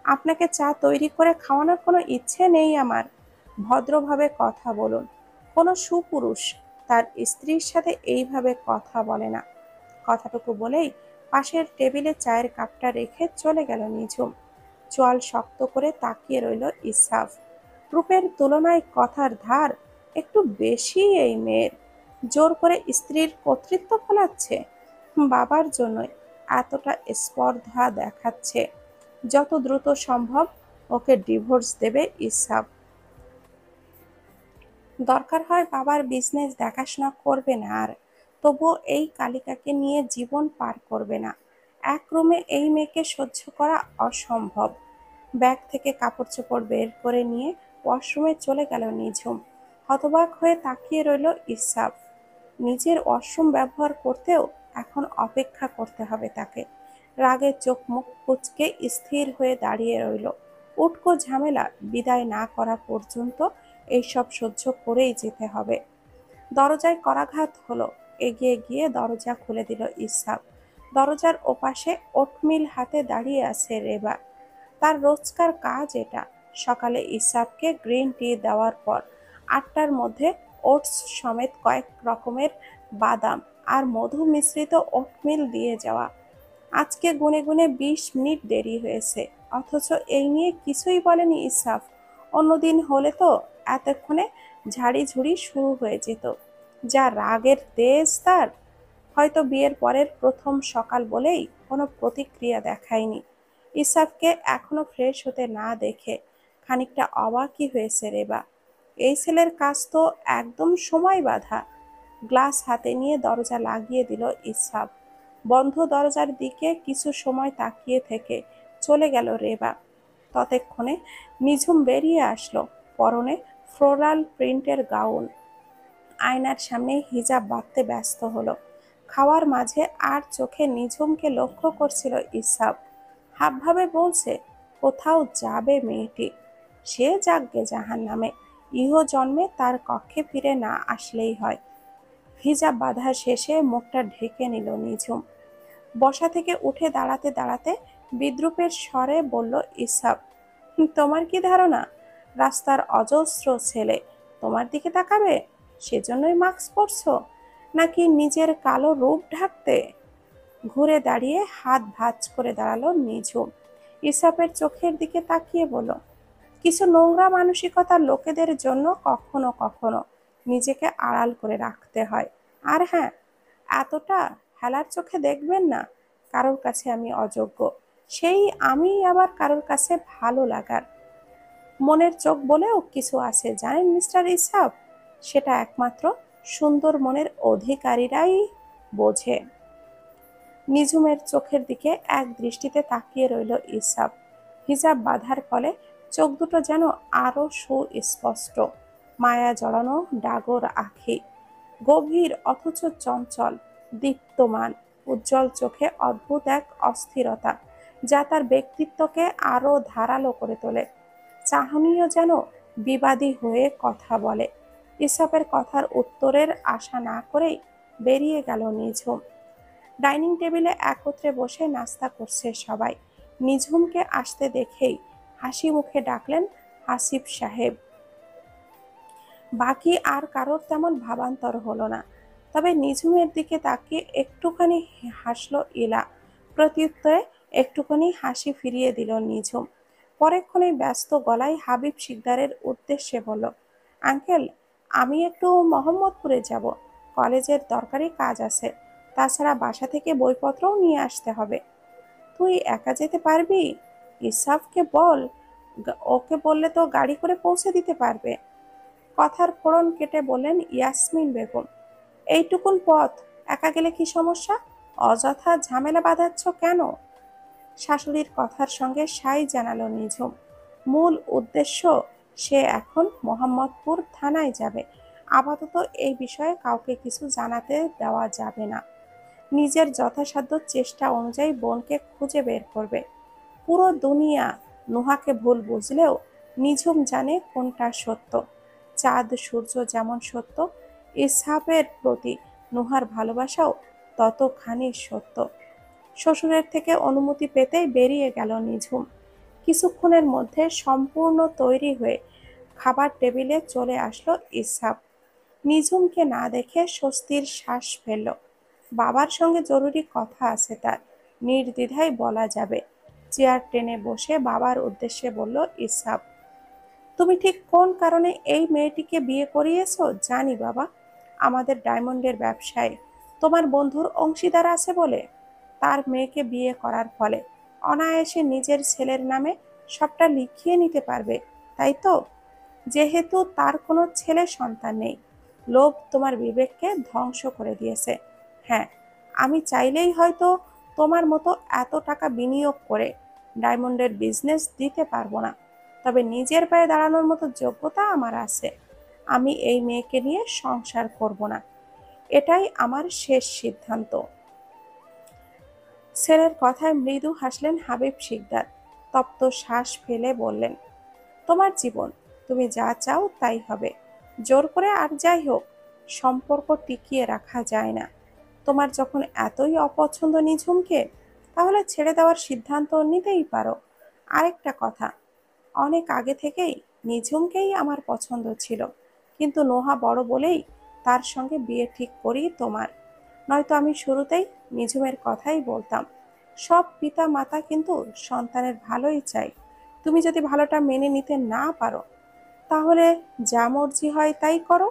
আপনাকে চা তৈরি করে খাওয়ানোর কোনো ইচ্ছে নেই আমার। ভদ্রভাবে কথা বলুন। কোনো সুপুরুষ তার স্ত্রীর সাথে এইভাবে কথা বলে না। কথাটুকু বলেই পাশের টেবিলে চায়ের কাপটা রেখে চলে গেল নিঝুম। চোয়াল শক্ত করে তাকিয়ে রইল ইসাফ। রূপের তুলনায় কথার ধার একটু বেশি এই মেয়ের। জোর করে স্ত্রীর কর্তৃত্ব ফলাচ্ছে। বাবার জন্যই এতটা স্পর্ধা দেখাচ্ছে। যত দ্রুত সম্ভব ওকে ডিভোর্স দেবে ইসাফ। দরকার হয় বাবার বিজনেস দেখাশোনা করবে না আর, তবুও এই কালিকাকে নিয়ে জীবন পার করবে না। এক রুমে এই মেয়েকে সহ্য করা অসম্ভব। ব্যাগ থেকে কাপড় চোপড় বের করে নিয়ে ওয়াশরুমে চলে গেল নিঝুম। হতবাক হয়ে তাকিয়ে রইল ইসাফ। নিজের ওয়াশরুম ব্যবহার করতেও এখন অপেক্ষা করতে হবে তাকে। রাগে চোখ মুখ কুঁচকে স্থির হয়ে দাঁড়িয়ে রইল। উটকো ঝামেলা বিদায় না করা পর্যন্ত এইসব সহ্য করেই যেতে হবে। দরজায় করাঘাত হলো। এগিয়ে গিয়ে দরজা খুলে দিল ইসহাক। দরজার ওপাশে ওটমিল হাতে দাঁড়িয়ে আছে রেবা। তার রোজকার কাজ এটা। সকালে ইসহাককে গ্রিন টি দেওয়ার পর ৮টার মধ্যে ওটস সমেত কয়েক রকমের বাদাম আর মধু মিশ্রিত ওটমিল দিয়ে যাওয়া। আজকে গুনে গুনে ২০ মিনিট দেরি হয়েছে, অথচ এই নিয়ে কিছুই বলেনি ইসহাক। অন্যদিন হলে তো এতক্ষণে ঝাড়িঝুড়ি শুরু হয়ে যেত। যা রাগের তেজ তার! হয়তো বিয়ের পরের প্রথম সকাল বলেই কোনো প্রতিক্রিয়া দেখায়নি। ইসহাককে এখনো ফ্রেশ হতে না দেখে খানিকটা অবাকই হয়েছে রেবা। এই ছেলের কাজ তো একদম সময় বাঁধা। গ্লাস হাতে নিয়ে দরজা লাগিয়ে দিল ইসহাক। বন্ধ দরজার দিকে কিছু সময় তাকিয়ে থেকে চলে গেল রেবা। ততক্ষণে নিঝুম বেরিয়ে আসলো, পরনে ফ্লোরাল প্রিন্টের গাউন। আয়নার সামনে হিজাব বাঁধতে ব্যস্ত হলো। খাওয়ার মাঝে আর চোখে নিঝুমকে লক্ষ্য করছিল ইসহাক। হাবভাবে বলছে, কোথাও যাবে মেয়েটি, সে যাকগে জাহান্নামে, ইহ জন্মে তার কক্ষে ফিরে না আসলেই হয়। হিজাব বাঁধা শেষে মুখটা ঢেকে নিল নিঝুম। বসা থেকে উঠে দাঁড়াতে দাঁড়াতে বিদ্রূপের স্বরে বলল ইসহাক, তোমার কি ধারণা রাস্তার অজস্র ছেলে তোমার দিকে তাকাবে সেজন্যই মাস্ক পরছো, নাকি নিজের কালো রূপ ঢাকতে? ঘুরে দাঁড়িয়ে হাত ভাঁজ করে দাঁড়ালো নিঝুম। ইসহাকের চোখের দিকে তাকিয়ে বলল, কিছু নোংরা মানসিকতার লোকেদের জন্য কখনো কখনো নিজেকে আড়াল করে রাখতে হয়। আর হ্যাঁ, এতটা হেলার চোখে দেখবেন না কারোর কাছে আমি অযোগ্য, সেই আমি আবার কারোর কাছে ভালো লাগার। মনের চোখ বলেও কিছু আছে জানেন মিস্টার ইসহাক, সেটা একমাত্র সুন্দর মনের অধিকারীরাই বোঝে। নিঝুমের চোখের দিকে এক দৃষ্টিতে তাকিয়ে রইল ইসহাক। হিজাব বাঁধার ফলে চোখ দুটো যেন আরো সুস্পষ্ট, মায়া জড়ানো ডাগর আঁখি, গভীর অথচ চঞ্চল, দীপ্তমান, উজ্জ্বল চোখে অদ্ভুত এক অস্থিরতা যা তার ব্যক্তিত্বকে আরো ধারালো করে তোলে। চাহনিও যেন বিবাদী হয়ে কথা বলে। ইসহাকের কথার উত্তরের আশা না করেই বেরিয়ে গেল নিঝুম। ডাইনিং টেবিলে একত্রে বসে নাস্তা করছে সবাই। নিঝুমকে আসতে দেখেই হাসি মুখে ডাকলেন হাসিব সাহেব। বাকি আর কারোর তেমন ভাবান্তর হলো না। তবে নিঝুমের দিকে তাকিয়ে একটুখানি হাসলো ইলা। প্রত্যুত্তরে একটুখানি হাসি ফিরিয়ে দিল নিঝুম। পরেক্ষণেই ব্যস্ত গলায় হাবিব শিকদারের উদ্দেশ্যে বলল, আঙ্কেল, আমি একটু মোহাম্মদপুরে যাব, কলেজের দরকারি কাজ আছে। তাছাড়া বাসা থেকে বইপত্রও নিয়ে আসতে হবে। তুই একা যেতে পারবি? ইসাফকে বল, ওকে বললে তো গাড়ি করে পৌঁছে দিতে পারবে। কথার ফোড়ন কেটে বললেন ইয়াসমিন বেগম, এইটুকুন পথ একা গেলে কি সমস্যা? অযথা ঝামেলা বাঁধাচ্ছ কেন? শাশুড়ির কথার সঙ্গে সাই জানালো নিঝুম। মূল উদ্দেশ্য, সে এখন মোহাম্মদপুর থানায় যাবে। আপাতত এই বিষয়ে কাউকে কিছু জানাতে দেওয়া যাবে না। নিজের যথাসাধ্য চেষ্টা অনুযায়ী বোনকে খুঁজে বের করবে। পুরো দুনিয়া নুহাকে ভুল বুঝলেও নিঝুম জানে কোনটা সত্য। চাঁদ সূর্য যেমন সত্য, ইসহাবের প্রতি নুহার ভালোবাসাও ততখানি সত্য। শ্বশুরের থেকে অনুমতি পেতেই বেরিয়ে গেল নিঝুম। কিছুক্ষণের মধ্যে সম্পূর্ণ তৈরি হয়ে খাবার টেবিলে চলে আসলো ইসহাক। নিঝুমকে না দেখে স্বস্তির শ্বাস ফেলল। বাবার সঙ্গে জরুরি কথা আছে তার, নির্দ্বিধায় বলা যাবে। চেয়ার টেনে বসে বাবার উদ্দেশ্যে বলল ইসহাক, তুমি ঠিক কোন কারণে এই মেয়েটিকে বিয়ে করিয়েছো জানি বাবা। আমাদের ডায়মন্ডের ব্যবসায় তোমার বন্ধুর অংশীদার আছে বলে তার মেয়েকে বিয়ে করার ফলে অনায়াসে নিজের ছেলের নামে সবটা লিখিয়ে নিতে পারবে, তাই তো? যেহেতু তার কোনো ছেলে সন্তান নেই, লোভ তোমার বিবেককে ধ্বংস করে দিয়েছে। হ্যাঁ, আমি চাইলেই হয়তো তোমার মতো এত টাকা বিনিয়োগ করে ডায়মন্ডের বিজনেস দিতে পারবো না, তবে নিজের পায়ে দাঁড়ানোর মতো যোগ্যতা আমার আছে। আমি এই মেয়েকে নিয়ে সংসার করব না, এটাই আমার শেষ সিদ্ধান্ত। ছেলের কথায় মৃদু হাসলেন হাবিব শিকদার। তপ্ত শ্বাস ফেলে বললেন, তোমার জীবন, তুমি যা চাও তাই হবে। জোর করে আর যাই হোক, সম্পর্ক টিকিয়ে রাখা যায় না। তোমার যখন এতই অপছন্দ নিঝুমকে, তাহলে ছেড়ে দেওয়ার সিদ্ধান্ত নিতেই পারো। আরেকটা কথা, অনেক আগে থেকেই নিঝুমকেই আমার পছন্দ ছিল, কিন্তু নোহা বড় বলেই তার সঙ্গে বিয়ে ঠিক করি তোমার। নয়তো আমি শুরুতেই নিঝুমের কথাই বলতাম। সব পিতা মাতা কিন্তু সন্তানের ভালোই চায়। তুমি যদি ভালোটা মেনে নিতে না পারো, তাহলে যা মর্জি হয় তাই করো।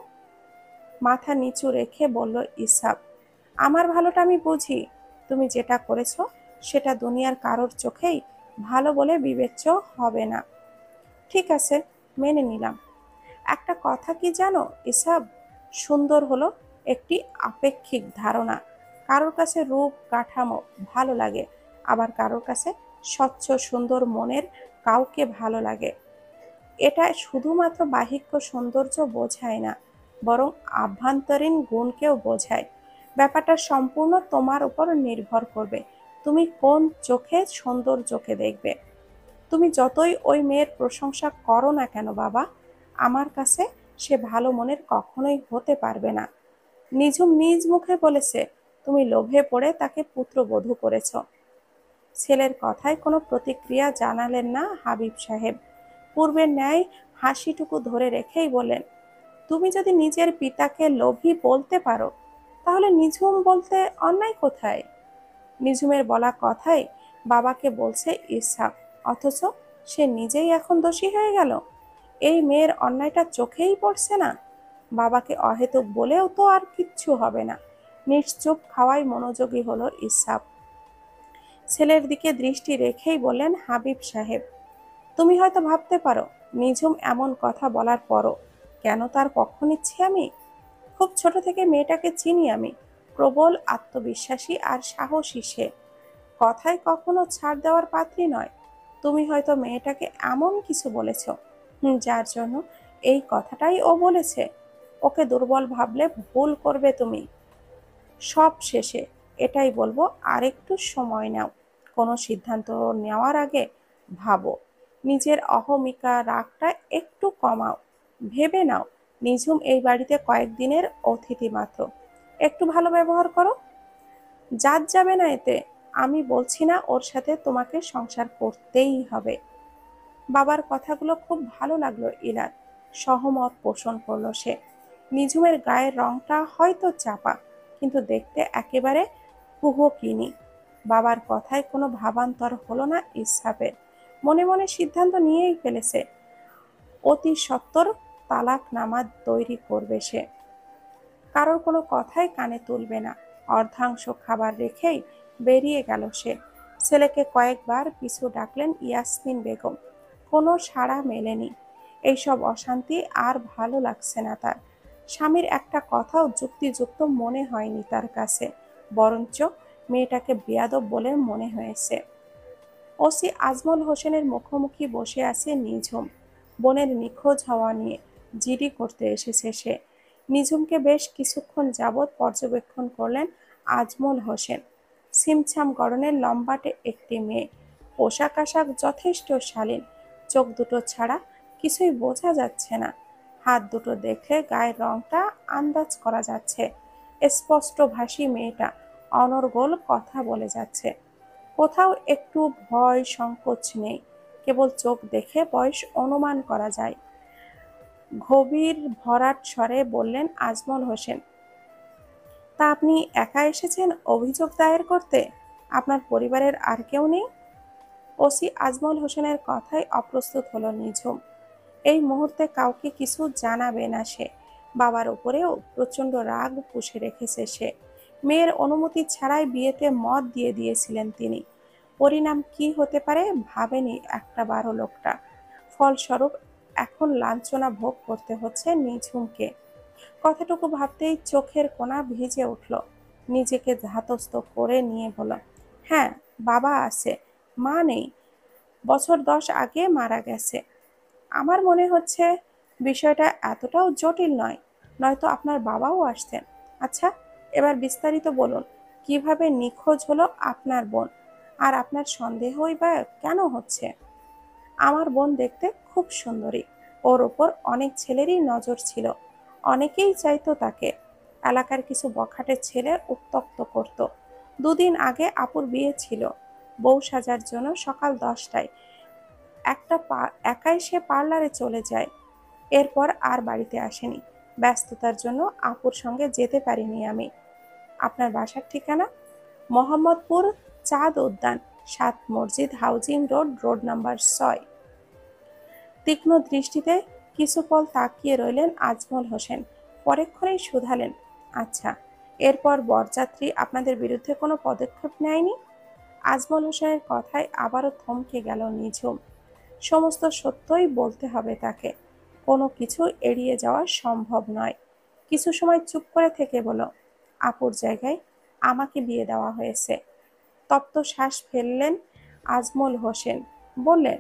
মাথা নিচু রেখে বলল ইসহাক, আমার ভালোটা আমি বুঝি। তুমি যেটা করেছো সেটা দুনিয়ার কারোর চোখেই ভালো বলে বিবেচ্য হবে না। ঠিক আছে, মেনে নিলাম। একটা কথা কি জানো ইসহাক, সুন্দর হলো একটি আপেক্ষিক ধারণা। কারোর কাছে রূপ কাঠামো ভালো লাগে, আবার কারোর কাছে স্বচ্ছ সুন্দর মনের কাউকে ভালো লাগে। এটা শুধুমাত্র বাহ্যিক সৌন্দর্য বোঝায় না, বরং আভ্যন্তরীণ গুণকেও বোঝায়। ব্যাপারটা সম্পূর্ণ তোমার উপর নির্ভর করবে, তুমি কোন চোখে সৌন্দর্যকে দেখবে। তুমি যতই ওই মেয়ের প্রশংসা করো না কেন বাবা, আমার কাছে সে ভালো মনের কখনোই হতে পারবে না। নিঝুম নিজ মুখে বলেছে, তুমি লোভে পড়ে তাকে পুত্রবধূ করেছ। ছেলের কথায় কোনো প্রতিক্রিয়া জানালেন না হাবিব সাহেব। পূর্বের ন্যায় হাসিটুকু ধরে রেখেই বললেন, তুমি যদি নিজের পিতাকে লোভী বলতে পারো, তাহলে নিঝুম বলতে অন্যায় কোথায়? নিঝুমের বলা কথাই বাবাকে বলছে ইসহাক, অথচ সে নিজেই এখন দোষী হয়ে গেল। এই মেয়ের অন্যায়টা চোখেই পড়ছে না। বাবাকে অহেতুক বলেও তো আর কিচ্ছু হবে না। নিশ্চুপ খাওয়ায় মনোযোগী হলো ইসহাক। ছেলের দিকে দৃষ্টি রেখেই বললেন, হাবিব সাহেব, তুমি হয়তো ভাবতে পারো নিঝুম এমন কথা বলার পরও কেন তার পক্ষ নিচ্ছি আমি। খুব ছোট থেকে মেয়েটাকে চিনি আমি, প্রবল আত্মবিশ্বাসী আর সাহসী সে, কথায় কখনো ছাড় দেওয়ার পাত্রী নয়। তুমি হয়তো মেয়েটাকে এমন কিছু বলেছ, যার জন্য এই কথাটাই ও বলেছে। ওকে দুর্বল ভাবলে ভুল করবে তুমি। সব শেষে এটাই বলবো, আরেকটু সময় নাও। কোনো সিদ্ধান্ত নেওয়ার আগে ভাবো। নিজের অহমিকা রাগটা একটু কমাও। ভেবে নাও, নিঝুম এই বাড়িতে কয়েকদিনের অতিথি মাত্র। একটু ভালো ব্যবহার করো, জাত যাবে না এতে। আমি বলছি না ওর সাথে তোমাকে সংসার করতেই হবে। বাবার কথাগুলো খুব ভালো লাগলো ইলার। সহমত পোষণ করলো সে। নিঝুমের গায়ের রংটা হয়তো চাপা, কিন্তু দেখতে একেবারে কুহকিনী। বাবার কথায় কোনো ভাবান্তর হলো না ইসহাকের। মনে মনে সিদ্ধান্ত নিয়েই ফেলেছে, অতি সত্বর তালাকনামা তৈরি করবে সে। কারোর কোনো কথাই কানে তুলবে না। অর্ধাংশ খাবার রেখেই বেরিয়ে গেল সে। ছেলেকে কয়েকবার পিছু ডাকলেন ইয়াসমিন বেগম, কোনো সাড়া মেলেনি। এইসব অশান্তি আর ভালো লাগছে না তার। স্বামীর একটা কথাও যুক্তিযুক্ত মনে হয়নি তার কাছে, বরঞ্চ মেয়েটাকে বেয়াদব বলে মনে হয়েছে। ওসি আজমল হোসেনের মুখোমুখি বসে আছে নিঝুম। বোনের নিখোঁজ হওয়া নিয়ে জিডি করতে এসেছে সে। নিঝুমকে বেশ কিছুক্ষণ যাবৎ পর্যবেক্ষণ করলেন আজমল হোসেন। ছিমছাম গড়নের লম্বাটে একটি মেয়ে, পোশাক আশাক যথেষ্ট শালীন। চোখ দুটো ছাড়া কিছুই বোঝা যাচ্ছে না। হাত দুটো দেখলে গায়ের রংটা আন্দাজ করা যাচ্ছে। স্পষ্টভাষী মেয়েটা অনর্গল কথা বলে যাচ্ছে। কোথাও একটু ভয় সংকোচ নেই, কেবল চোখ দেখে বয়স অনুমান করা যায়। গভীর ভরাট স্বরে বললেন আজমল হোসেন। তা আপনি একা এসেছেন অভিযোগ দায়ের করতে? আপনার পরিবারের আর কেউ নেই? ওসি আজমল হোসেনের কথায় অপ্রস্তুত হলো নিঝুম। এই মুহূর্তে কাউকে কিছু জানাবে না সে। বাবার উপরেও প্রচণ্ড রাগ পুষে রেখেছে সে। মেয়ের অনুমতি ছাড়াই বিয়েতে মত দিয়ে দিয়েছিলেন তিনি। পরিণাম কি হতে পারে ভাবেনি একটা বারো লোকটা। ফলস্বরূপ এখন লাঞ্ছনা ভোগ করতে হচ্ছে নিঝুমকে। কথাটুকু ভাবতেই চোখের কোণা ভিজে উঠল। নিজেকে ধাতস্থ করে নিয়ে বলল, হ্যাঁ, বাবা আছে, মা নেই। বছর 10 আগে মারা গেছে। আমার মনে হচ্ছে বিষয়টা এতটাও জটিল নয়, নয়তো আপনার বাবাও আসতেন। আচ্ছা, এবার বিস্তারিত বলুন, কিভাবে নিখোঁজ হলো আপনার বোন? আর আপনার সন্দেহই বা কেন হচ্ছে? আমার বোন দেখতে খুব সুন্দরী। ওর ওপর অনেক ছেলেরই নজর ছিল। অনেকেই চাইতো তাকে। এলাকার কিছু বখাটে ছেলে উত্ত্যক্ত করত। 2 দিন আগে আপুর বিয়ে ছিল। বউ সাজার জন্য সকাল 10টায় একাই সে পার্লারে চলে যায়। এরপর আর বাড়িতে আসেনি। ব্যস্ততার জন্য আপুর সঙ্গে যেতে পারিনি আমি। আপনার বাসার ঠিকানা? মোহাম্মদপুর চাঁদ উদ্যান, 7 মসজিদ হাউজিং রোড, রোড নাম্বার 6। তীক্ষ্ণ দৃষ্টিতে কিছুপল তাকিয়ে রইলেন আজমল হোসেন। পরেক্ষণেই শুধালেন, আচ্ছা, এরপর বরযাত্রী আপনাদের বিরুদ্ধে কোনো পদক্ষেপ নেয়নি? আজমল হোসেনের কথায় আবারও থমকে গেল নিঝুম। সমস্ত সত্যই বলতে হবে তাকে। কোনো কিছু এড়িয়ে যাওয়া সম্ভব নয়। কিছু সময় চুপ করে থেকে বলল, আপুর জায়গায় আমাকে বিয়ে দেওয়া হয়েছে। তপ্ত শ্বাস ফেললেন আজমল হোসেন। বললেন,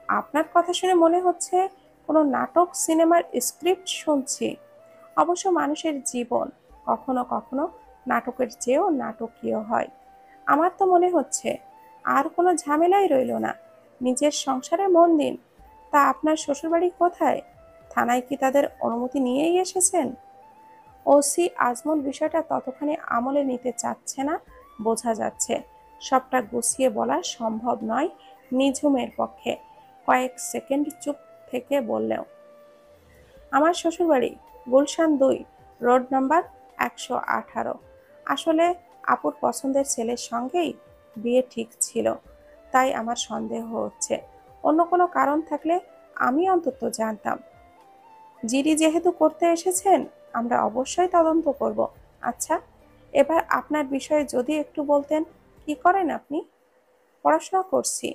আপনার কথা শুনে মনে হচ্ছে কোনো নাটক সিনেমার স্ক্রিপ্ট শুনছি। অবশ্য মানুষের জীবন কখনো কখনো নাটকের চেয়েও নাটকীয় হয়। আমার তো মনে হচ্ছে আর কোনো ঝামেলাই রইল না। নিজের সংসারে মন দিন। তা আপনার শ্বশুরবাড়ি কোথায়? থানায় কি তাদের অনুমতি নিয়েই এসেছেন? ওসি আজমল বিষয়টা ততখানি আমলে নিতে চাচ্ছে না, বোঝা যাচ্ছে। সবটা গুছিয়ে বলা সম্ভব নয় নিঝুমের পক্ষে। কয়েক সেকেন্ড চুপ থেকে বললেও, আমার শ্বশুরবাড়ি গুলশান 2, রোড নাম্বার 118। আসলে আপুর পছন্দের ছেলের সঙ্গেই বিয়ে ঠিক ছিল, তাই আমার সন্দেহ হচ্ছে। অন্য কোনো কারণ থাকলে আমি অন্তত জানতাম। জিডি যেহেতু করতে এসেছেন, আমরা অবশ্যই তদন্ত করব। আচ্ছা, এবার আপনার বিষয়ে যদি একটু বলতেন, কি করেন আপনি? পড়াশোনা করছি,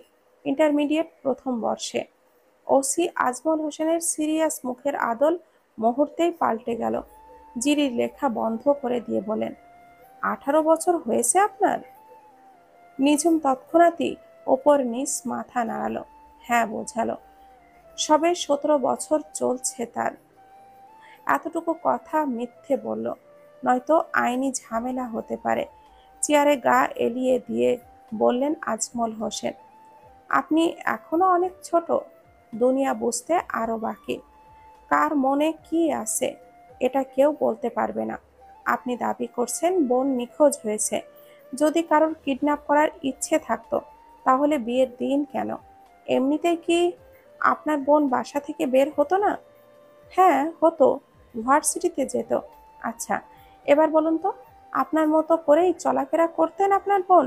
ইন্টারমিডিয়েট প্রথম বর্ষে। ওসি আজমল হোসেনের সিরিয়াস মুখের আদল মুহূর্তেই পাল্টে গেল। জিরির লেখা বন্ধ করে দিয়ে বলেন, 18 বছর হয়েছে আপনার? নিঝুম তৎক্ষণাৎই ওপর নিচ মাথা নাড়ালো, হ্যাঁ বোঝালো। সবে 17 বছর চলছে তার। এতটুকু কথা মিথ্যে বলল, নয়তো আইনি ঝামেলা হতে পারে। চেয়ারে গা এলিয়ে দিয়ে বললেন আজমল হোসেন, আপনি এখনো অনেক ছোট। দুনিয়া বুঝতে আরো বাকি। কার মনে কি আছে এটা কেউ বলতে পারবে না। আপনি দাবি করছেন বোন নিখোঁজ হয়েছে। যদি কারোর কিডন্যাপ করার ইচ্ছে থাকতো তাহলে বিয়ের দিন কেন? এমনিতেই কি আপনার বোন বাসা থেকে বের হতো না? হ্যাঁ হতো, ভার্সিটিতে যেত। আচ্ছা, এবার বলুন তো, আপনার মতো করেই চলাফেরা করতেন আপনার বোন?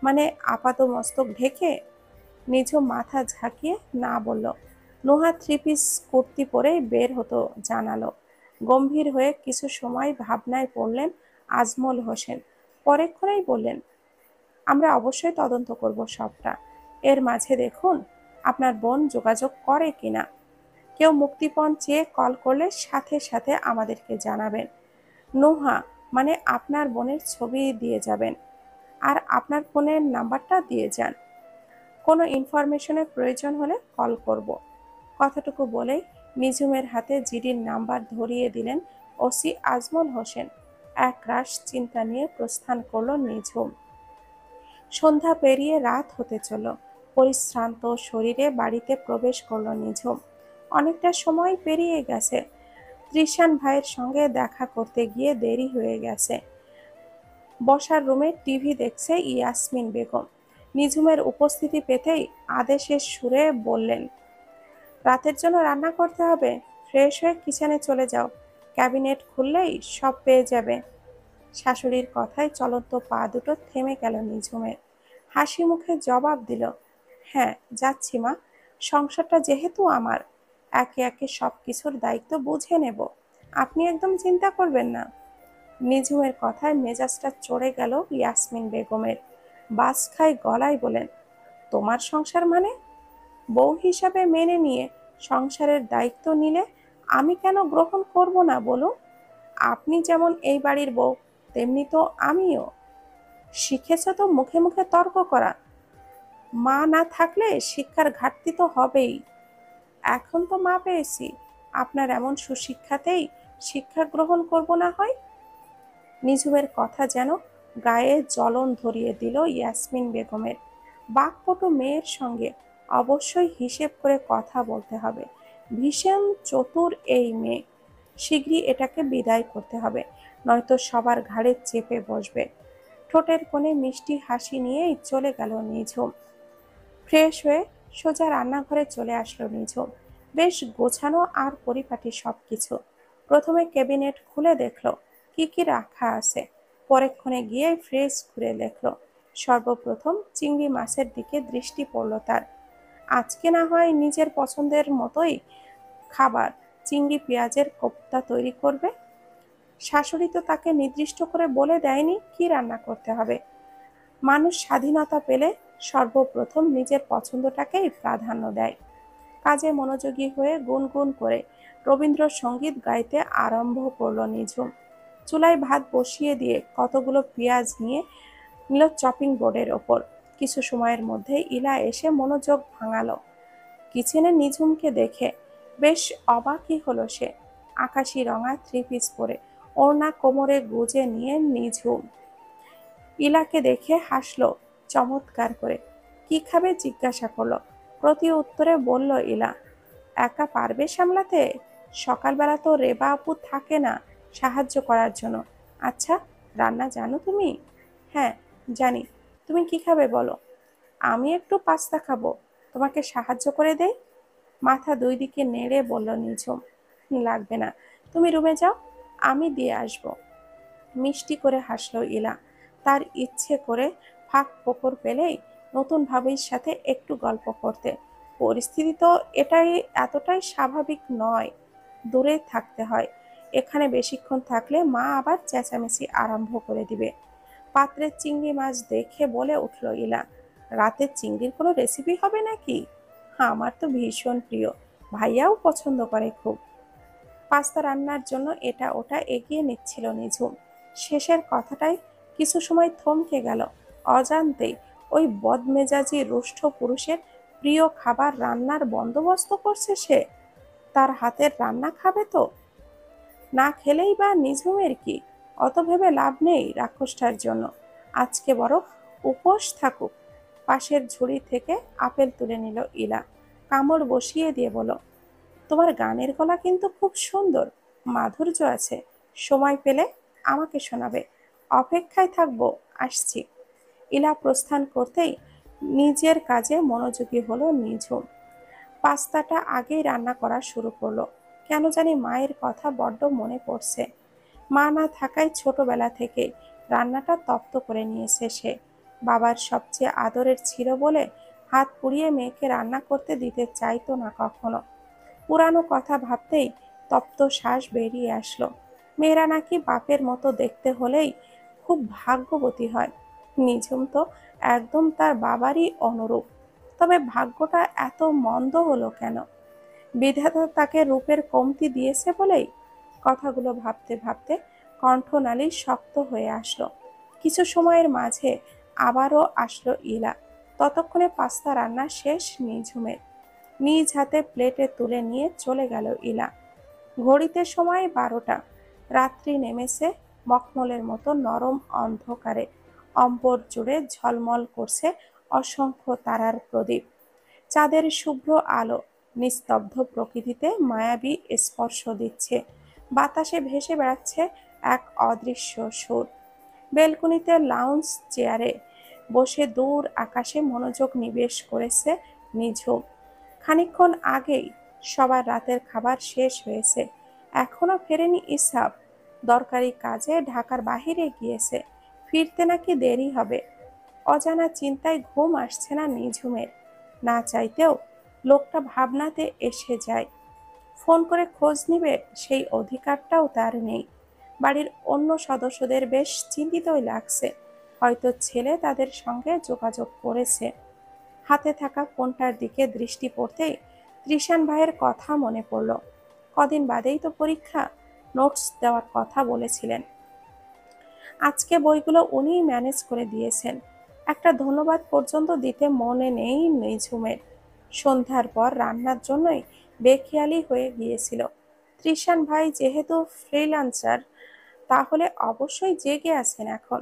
মানে আপাত মস্তক ঢেকে? নিঝুম মাথা ঝাঁকিয়ে না বলল। নোহা 3 পিস কুর্তি পরেই বের হতো জানালো। গম্ভীর হয়ে কিছু সময় ভাবনায় পড়লেন আজমল হোসেন। পরেক্ষণেই বললেন, আমরা অবশ্যই তদন্ত করব সবটা। এর মাঝে দেখুন আপনার বোন যোগাযোগ করে কিনা। কেউ মুক্তিপণ চেয়ে কল করলে সাথে সাথে আমাদেরকে জানাবেন। নোহা মানে আপনার বোনের ছবি দিয়ে যাবেন, আর আপনার ফোনের নাম্বারটা দিয়ে যান। কোনো ইনফরমেশনের প্রয়োজন হলে কল করব। কথাটুকু বলেই নিঝুমের হাতে জিডির নাম্বার ধরিয়ে দিলেন ওসি আজমল হোসেন। একরাশ চিন্তা নিয়ে প্রস্থান করল নিঝুম। সন্ধ্যা পেরিয়ে রাত হতে চলল। পরিশ্রান্ত শরীরে বাড়িতে প্রবেশ করল নিঝুম। অনেকটা সময় পেরিয়ে গেছে। ত্রিশান ভাইয়ের সঙ্গে দেখা করতে গিয়ে দেরি হয়ে গেছে। বসার রুমে টিভি দেখছে ইয়াসমিন বেগম। নিঝুমের উপস্থিতি পেতেই আদেশের সুরে বললেন, রাতের জন্য রান্না করতে হবে, ফ্রেশ হয়ে কিচেনে চলে যাও, ক্যাবিনেট খুললেই সব পেয়ে যাবে। শাশুড়ির কথায় চলন্ত পা দুটো থেমে গেল নিঝুমের। হাসি মুখে জবাব দিল, হ্যাঁ যাচ্ছি মা, সংসারটা যেহেতু আমার, একে একে সবকিছুর দায়িত্ব বুঝে নেব, আপনি একদম চিন্তা করবেন না। নিঝুমের কথায় মেজাজটা চড়ে গেল ইয়াসমিন বেগমের। বাস খাই গলায় বলেন, তোমার সংসার মানে? বউ হিসাবে মেনে নিয়ে সংসারের দায়িত্ব নিলে আমি কেন গ্রহণ করব না বলুন? আপনি যেমন এই বাড়ির বউ, তেমনি তো আমিও। শিখেছ তো মুখে মুখে তর্ক করা, মা না থাকলে শিক্ষার ঘাটতি তো হবেই। এখন তো মা পেয়েছি, আপনার এমন সুশিক্ষাতেই শিক্ষা গ্রহণ করব না হয়? নিঝুমের কথা যেন গায়ে জ্বলন ধরিয়ে দিল ইয়াসমিন বেগমের। বাকপটু মেয়ের সঙ্গে অবশ্যই হিসেব করে কথা বলতে হবে। ভীষণ চতুর এই মেয়ে, শীঘ্রই এটাকে বিদায় করতে হবে, নয়তো সবার ঘাড়ে চেপে বসবে। ঠোঁটের কোণে মিষ্টি হাসি নিয়েই চলে গেল নিঝুম। ফ্রেশ হয়ে সোজা রান্নাঘরে চলে আসলো নিঝুম। বেশ গোছানো আর পরিপাটি সবকিছু। প্রথমে ক্যাবিনেট খুলে দেখলো কি কি রাখা আছে, পরেক্ষণে গিয়ে ফ্রিজ খুলে দেখলো। সর্বপ্রথম চিংড়ি মাছের দিকে দৃষ্টি পড়ল তার। আজকে না হয় নিজের পছন্দের মতোই খাবার, চিংড়ি পেঁয়াজের কোপ্তা তৈরি করবে। শাশুড়ি তো তাকে নির্দিষ্ট করে বলে দেয়নি কি রান্না করতে হবে। মানুষ স্বাধীনতা পেলে সর্বপ্রথম নিজের পছন্দটাকেই প্রাধান্য দেয়। কাজে মনোযোগী হয়ে গুনগুন করে রবীন্দ্রসঙ্গীত গাইতে আরম্ভ করল নিঝুম। চুলায় ভাত বসিয়ে দিয়ে কতগুলো পেঁয়াজ নিয়ে নিল চপিং বোর্ডের ওপর। কিছু সময়ের মধ্যে ইলা এসে মনোযোগ ভাঙালো। কিচেনে নিঝুমকে দেখে বেশ অবাকই হলো সে। আকাশি রঙা থ্রি পিস পরে, ওড়না কোমরে গুজে নিয়ে নিঝুম ইলাকে দেখে হাসলো চমৎকার করে। কি খাবে জিজ্ঞাসা করলো। প্রতি উত্তরে বলল ইলা, একা পারবে সামলাতে? সকালবেলা তো রেবা আপু থাকে না সাহায্য করার জন্য। আচ্ছা, রান্না জানো তুমি? হ্যাঁ জানি। তুমি কি খাবে বলো? আমি একটু পাস্তা খাবো, তোমাকে সাহায্য করে দেই। মাথা দুই দিকে নেড়ে বলল নিঝুম, লাগবে না, তুমি রুমে যাও, আমি দিয়ে আসবো। মিষ্টি করে হাসলো ইলা। তার ইচ্ছে করে ফাঁক ফোকর পেলেই নতুন ভাবির সাথে একটু গল্প করতে। পরিস্থিতি তো এতটাই স্বাভাবিক নয়, দূরে থাকতে হয়। এখানে বেশিক্ষণ থাকলে মা আবার চেঁচামেচি আরম্ভ করে দিবে। পাত্রের চিংড়ি মাছ দেখে বলে উঠল ইলা, রাতের চিংড়ির কোনো রেসিপি হবে নাকি? আমার তো ভীষণ প্রিয়, ভাইয়াও পছন্দ করে খুব। পাস্তা রান্নার জন্য এটা ওটা এগিয়ে নিচ্ছিল নিঝুম। শেষের কথাটাই কিছু সময় থমকে গেল। অজান্তেই ওই বদমেজাজি রুষ্ট পুরুষের প্রিয় খাবার রান্নার বন্দোবস্ত করছে সে। তার হাতের রান্না খাবে তো? না খেলেই বা নিঝুমের কি? অত ভেবে লাভ নেই রাক্ষসটার জন্য। আজকে বরং উপোস থাকুক। পাশের ঝুড়ি থেকে আপেল তুলে নিল ইলা। কামড় বসিয়ে দিয়ে বলল, তোমার গানের গলা কিন্তু খুব সুন্দর, মাধুর্য আছে। সময় পেলে আমাকে শোনাবে। অপেক্ষায় থাকবো, আসছি। ইলা প্রস্থান করতেই নিজের কাজে মনোযোগী হলো নিঝুম। পাস্তাটা আগেই রান্না করা শুরু করলো। কেন জানি মায়ের কথা বড্ড মনে পড়ছে। মা না থাকায় ছোটবেলা থেকেই রান্নাটা তপ্ত করে নিয়েছে সে। বাবার সবচেয়ে আদরের ছিল বলে হাত পুড়িয়ে মেয়েকে রান্না করতে দিতে চাইতো না কখনো। পুরানো কথা ভাবতেই তপ্ত শ্বাস বেরিয়ে আসলো। মেয়েরা নাকি বাপের মতো দেখতে হলেই খুব ভাগ্যবতী হয়। নিঝুম তো একদম তার বাবারই অনুরূপ। তবে ভাগ্যটা এত মন্দ হলো কেন? বিধাতা তাকে রূপের কমতি দিয়েছে বলেই? কথাগুলো ভাবতে ভাবতে কণ্ঠনালী শক্ত হয়ে আসলো। কিছু সময়ের মাঝে আবারও আসলো ইলা। ততক্ষণে পাস্তা রান্না শেষ নিঝুমের। নিজ হাতে প্লেটে তুলে নিয়ে চলে গেল ইলা। ঘড়িতে সময় 12টা। রাত্রি নেমেছে মখমলের মতো নরম অন্ধকারে। অম্বর জুড়ে ঝলমল করছে অসংখ্য তারার প্রদীপ। চাঁদের শুভ্র আলো নিস্তব্ধ প্রকৃতিতে মায়াবী স্পর্শ দিচ্ছে। বাতাসে ভেসে বেড়াচ্ছে এক অদৃশ্য সুর। বেলকনিতে লাউঞ্জ চেয়ারে বসে দূর আকাশে মনোযোগ নিবেশ করেছে নিঝুম। খানিকক্ষণ আগেই সবার রাতের খাবার শেষ হয়েছে, এখনো ফেরেনি ইসাব। দরকারি কাজে ঢাকার বাহিরে গিয়েছে, ফিরতে নাকি দেরি হবে। অজানা চিন্তায় ঘুম আসছে না নিঝুমের। না চাইতেও লোকটা ভাবনাতে এসে যায়। ফোন করে খোঁজ নিবে সেই অধিকারটাও তার নেই। বাড়ির অন্য সদস্যদের বেশ চিন্তিতই লাগছে, হয়তো ছেলে তাদের সঙ্গে যোগাযোগ করেছে। হাতে থাকা ফোনটার দিকে দৃষ্টি পড়তেই ত্রিশান ভাইয়ের কথা মনে পড়ল। কদিন বাদেই তো পরীক্ষা, নোটস দেওয়ার কথা বলেছিলেন। আজকে বইগুলো উনিই ম্যানেজ করে দিয়েছেন। একটা ধন্যবাদ পর্যন্ত দিতে মনে নেই নিঝুমের। সন্ধ্যার পর রান্নার জন্যই বেখেয়ালি হয়ে গিয়েছিল। ত্রিশান ভাই যেহেতু ফ্রিল্যান্সার, তাহলে অবশ্যই জেগে আছেন এখন।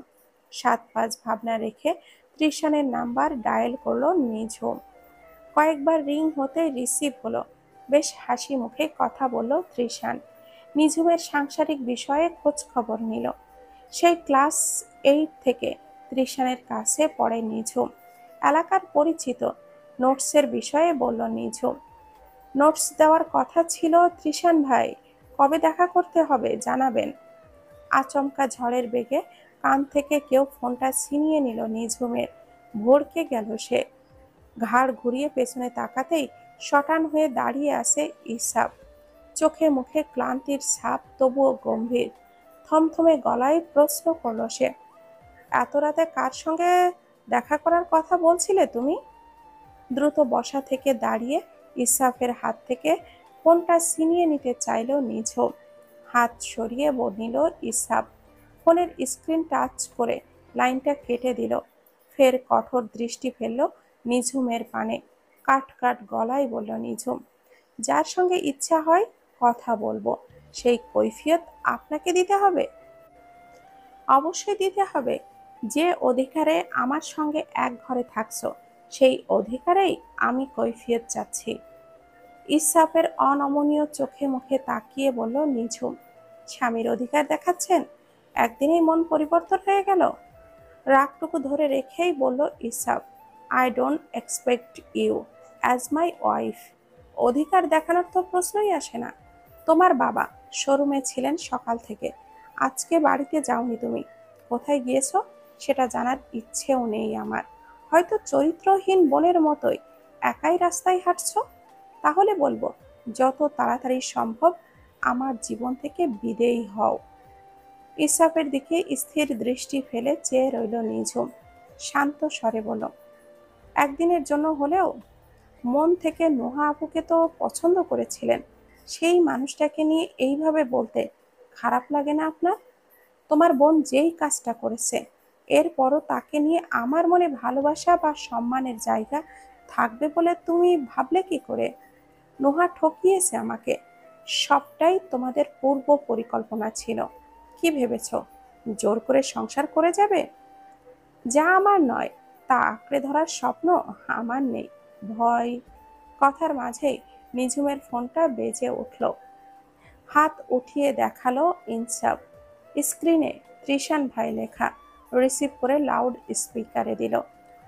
৭-৫ ভাবনা রেখে ত্রিশানের নাম্বার ডায়াল করলো নিঝুম। কয়েকবার রিং হতে রিসিভ হলো। বেশ হাসি মুখে কথা বলল ত্রিশান। নিঝুমের সাংসারিক বিষয়ে খোঁজ খবর নিল। সেই ক্লাস 8 থেকে ত্রিশানের কাছে পড়ে নিঝুম, এলাকার পরিচিত। নোটসের বিষয়ে বলল নিঝুম। নোটস দেওয়ার কথা ছিল ত্রিশান ভাই, কবে দেখা করতে হবে জানাবেন। আচমকা ঝড়ের বেগে কান থেকে কেউ ফোনটা ছিনিয়ে নিল নিঝুমের। ভড়কে গেল সে। ঘাড় ঘুরিয়ে পেছনে তাকাতেই শটান হয়ে দাঁড়িয়ে আছে ইসাব। চোখে মুখে ক্লান্তির ছাপ, তবুও গম্ভীর। থমথমে গলায় প্রশ্ন করল সে, এত রাতে কার সঙ্গে দেখা করার কথা বলছিলে তুমি? দ্রুত বসা থেকে দাঁড়িয়ে ইসাফের হাত থেকে ফোনটা ছিনিয়ে নিতে চাইল নিঝুম। হাত সরিয়ে নিল ইসাব। ফোনের স্ক্রিন টাচ করে লাইনটা কেটে দিল। ফের কঠোর দৃষ্টি ফেলল নিঝুমের পানে। কাট কাট গলায় বলল নিঝুম, যার সঙ্গে ইচ্ছা হয় কথা বলবো, সেই কৈফিয়ত আপনাকে দিতে হবে? অবশ্যই দিতে হবে। যে অধিকারে আমার সঙ্গে এক ঘরে থাকছো, সেই অধিকারেই আমি কৈফিয়ত চাচ্ছি। ইসরাফের অনমনীয় চোখে মুখে তাকিয়ে বলল নিঝুম, স্বামীর অধিকার দেখাচ্ছেন? একদিনেই মন পরিবর্তন হয়ে গেল? রাগটুকু ধরে রেখেই বলল Israf, I don't expect you as my wife. অধিকার দেখানোর তো প্রশ্নই আসে না। তোমার বাবা শোরুমে ছিলেন সকাল থেকে, আজকে বাড়িতে যাওনি তুমি। কোথায় গিয়েছো সেটা জানার ইচ্ছেও নেই আমার। হয়তো চরিত্রহীন বোনের মতোই একাই রাস্তায় হাঁটছো। তাহলে বলবো, যত তাড়াতাড়ি সম্ভব আমার জীবন থেকে বিদেয় হও। ইসরাফের দিকে স্থির দৃষ্টি ফেলে চেয়ে রইল নিঝুম। শান্ত স্বরে বলল, একদিনের জন্য হলেও মন থেকে নোহা আপুকে তো পছন্দ করেছিলেন, সেই মানুষটাকে নিয়ে এইভাবে বলতে খারাপ লাগে না আপনার? তোমার বোন যেই কাজটা করেছে, এরপরও তাকে নিয়ে আমার মনে ভালোবাসা বা সম্মানের জায়গা থাকবে বলে তুমি ভাবলে কি করে? নোহা ঠকিয়েছে আমাকে। সবটাই তোমাদের পূর্ব পরিকল্পনা ছিল। কি ভেবেছ জোর করে সংসার করে যাবে? যা আমার নয় তা আঁকড়ে ধরার স্বপ্ন আমার নেই। ভয়। কথার মাঝেই নিঝুমের ফোনটা বেজে উঠল। হাত উঠিয়ে দেখালো ইনসাফ। স্ক্রিনে ত্রিশান ভাই লেখা। রিসিভ করে লাউড স্পিকারে দিল।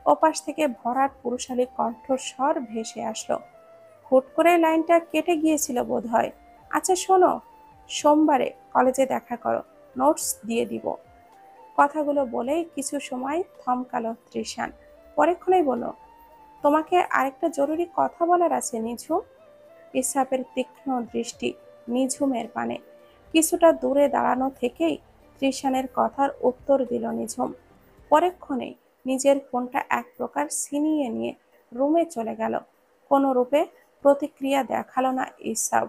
ওপাশ থেকে ভরাট পুরুষালী কণ্ঠস্বর ভেসে আসলো। হুট করে লাইনটা কেটে গিয়েছিল বোধহয়। আচ্ছা শোনো, সোমবারে কলেজে দেখা করো, নোটস দিয়ে দিব। কথাগুলো বলেই কিছু সময় থমকালো ত্রিশান। পরেক্ষণেই বলল, তোমাকে আরেকটা জরুরি কথা বলার আছে নিঝুম। ইসরাফের তীক্ষ্ণ দৃষ্টি নিঝুমের পানে। কিছুটা দূরে দাঁড়ানো থেকেই ত্রিশানের কথার উত্তর দিল নিঝুম। পরেক্ষণেই নিজের ফোনটা এক প্রকার ছিনিয়ে নিয়ে রুমে চলে গেল। কোনো রূপে প্রতিক্রিয়া দেখালো না ইসরাফ।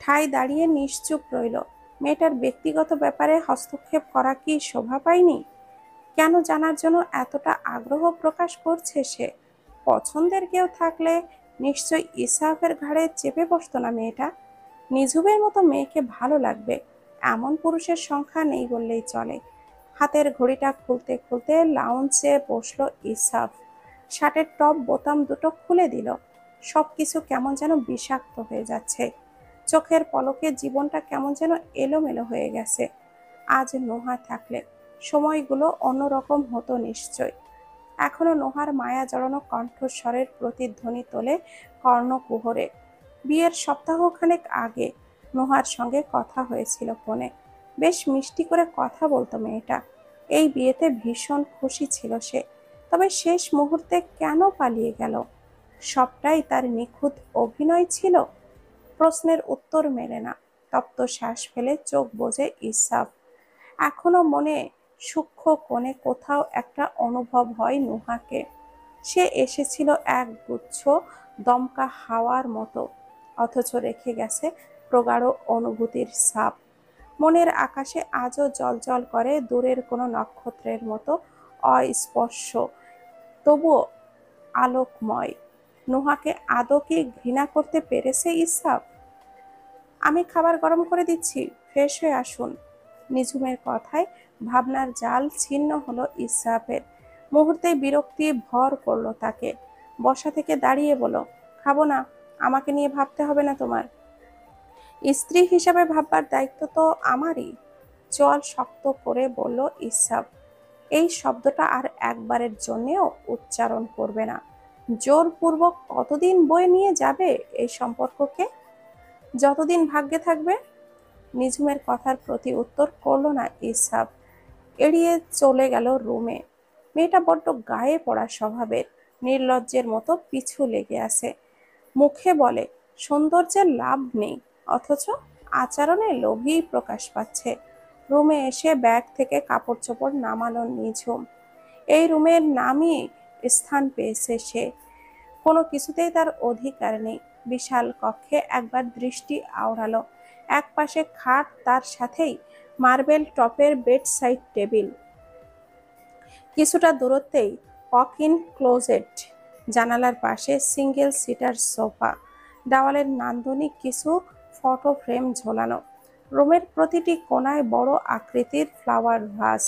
ঠায় দাঁড়িয়ে নিশ্চুপ রইল। মেয়েটার ব্যক্তিগত ব্যাপারে হস্তক্ষেপ করা কি শোভা পায়নি? কেন জানার জন্য এতটা আগ্রহ প্রকাশ করছে সে? পছন্দের কেউ থাকলে নিশ্চয়ই ইসরাফের ঘাড়ে চেপে বসতো না মেয়েটা। নিঝুমের মতো মেয়েকে ভালো লাগবে এমন পুরুষের সংখ্যা নেই বললেই চলে। হাতের ঘড়িটা খুলতে খুলতে লাউঞ্জে বসলো ইসরাফ। শার্টের টপ বোতাম দুটো খুলে দিল। সবকিছু কেমন যেন বিষাক্ত হয়ে যাচ্ছে। চোখের পলকে জীবনটা কেমন যেন এলোমেলো হয়ে গেছে। আজ নোহা থাকলে সময়গুলো অন্যরকম হতো নিশ্চয়। এখনো নোহার মায়া জড়ানো কণ্ঠস্বরের প্রতিধ্বনি তোলে কর্ণকুহরে। বিয়ের সপ্তাহখানেক আগে নোহার সঙ্গে কথা হয়েছিল ফোনে। বেশ মিষ্টি করে কথা বলতো মেয়েটা। এই বিয়েতে ভীষণ খুশি ছিল সে। তবে শেষ মুহূর্তে কেন পালিয়ে গেল? সবটাই তার নিখুঁত অভিনয় ছিল? প্রশ্নের উত্তর মেলে না। তপ্ত শ্বাস ফেলে চোখ বোঝে ইসাফ। এখনো মনে সূক্ষ্ম কোণে কোথাও একটা অনুভব হয় নুহাকে। সে এসেছিল এক গুচ্ছ দমকা হাওয়ার মতো, অথচ রেখে গেছে প্রগাঢ় অনুভূতির ছাপ। মনের আকাশে আজও জ্বলজ্বল করে দূরের কোনো নক্ষত্রের মতো, অস্পর্শ তবুও আলোকময়। নুহাকে আদৌ কি ঘৃণা করতে পেরেছে ইসাফ? আমি খাবার গরম করে দিচ্ছি, ফ্রেশ হয়ে আসুন। নিঝুমের কথায় ভাবনার জাল ছিন্ন হলো ইসরাফের। মুহূর্তেই বিরক্তি ভর করলো তাকে। বসা থেকে দাঁড়িয়ে বলল, খাবো না, আমাকে নিয়ে ভাবতে হবে না তোমার। স্ত্রী হিসাবে ভাববার দায়িত্ব তো আমারই। চোয়াল শক্ত করে বলল ইসরাফ। এই শব্দটা আর একবারের জন্যেও উচ্চারণ করবে না। জোরপূর্বক কতদিন বয়ে নিয়ে যাবে এই সম্পর্ককে? যতদিন ভাগ্যে থাকবে। নিঝুমের কথার প্রতি উত্তর করলো না ইসরাফ। এড়িয়ে চলে গেল রুমে। মেয়েটা বড্ড গায়ে পড়া স্বভাবের, নির্লজ্জের মতো পিছু লেগে আছে। মুখে বলে সৌন্দর্যের লাভ নেই, অথচ আচরণে লোভই প্রকাশ পাচ্ছে। রুমে এসে ব্যাগ থেকে কাপড় চোপড় নামালো নিঝুম। এই রুমের নামই স্থান পেয়েছে সে। কোনো কিছুতেই তার অধিকার নেই। বিশাল কক্ষে একবার দৃষ্টি আওড়ালো। একপাশে খাট, তার সাথেই মার্বেল টপের বেডসাইড টেবিল। কিছুটা দূরত্বেই ওয়াক ইন ক্লোজেট, জানালার পাশে সিঙ্গেল সিটার সোফা, দেওয়ালের নান্দনিক কিছু ফটো ফ্রেম ঝোলানো। রুমের প্রতিটি কোণায় বড় আকৃতির ফ্লাওয়ার ভাস,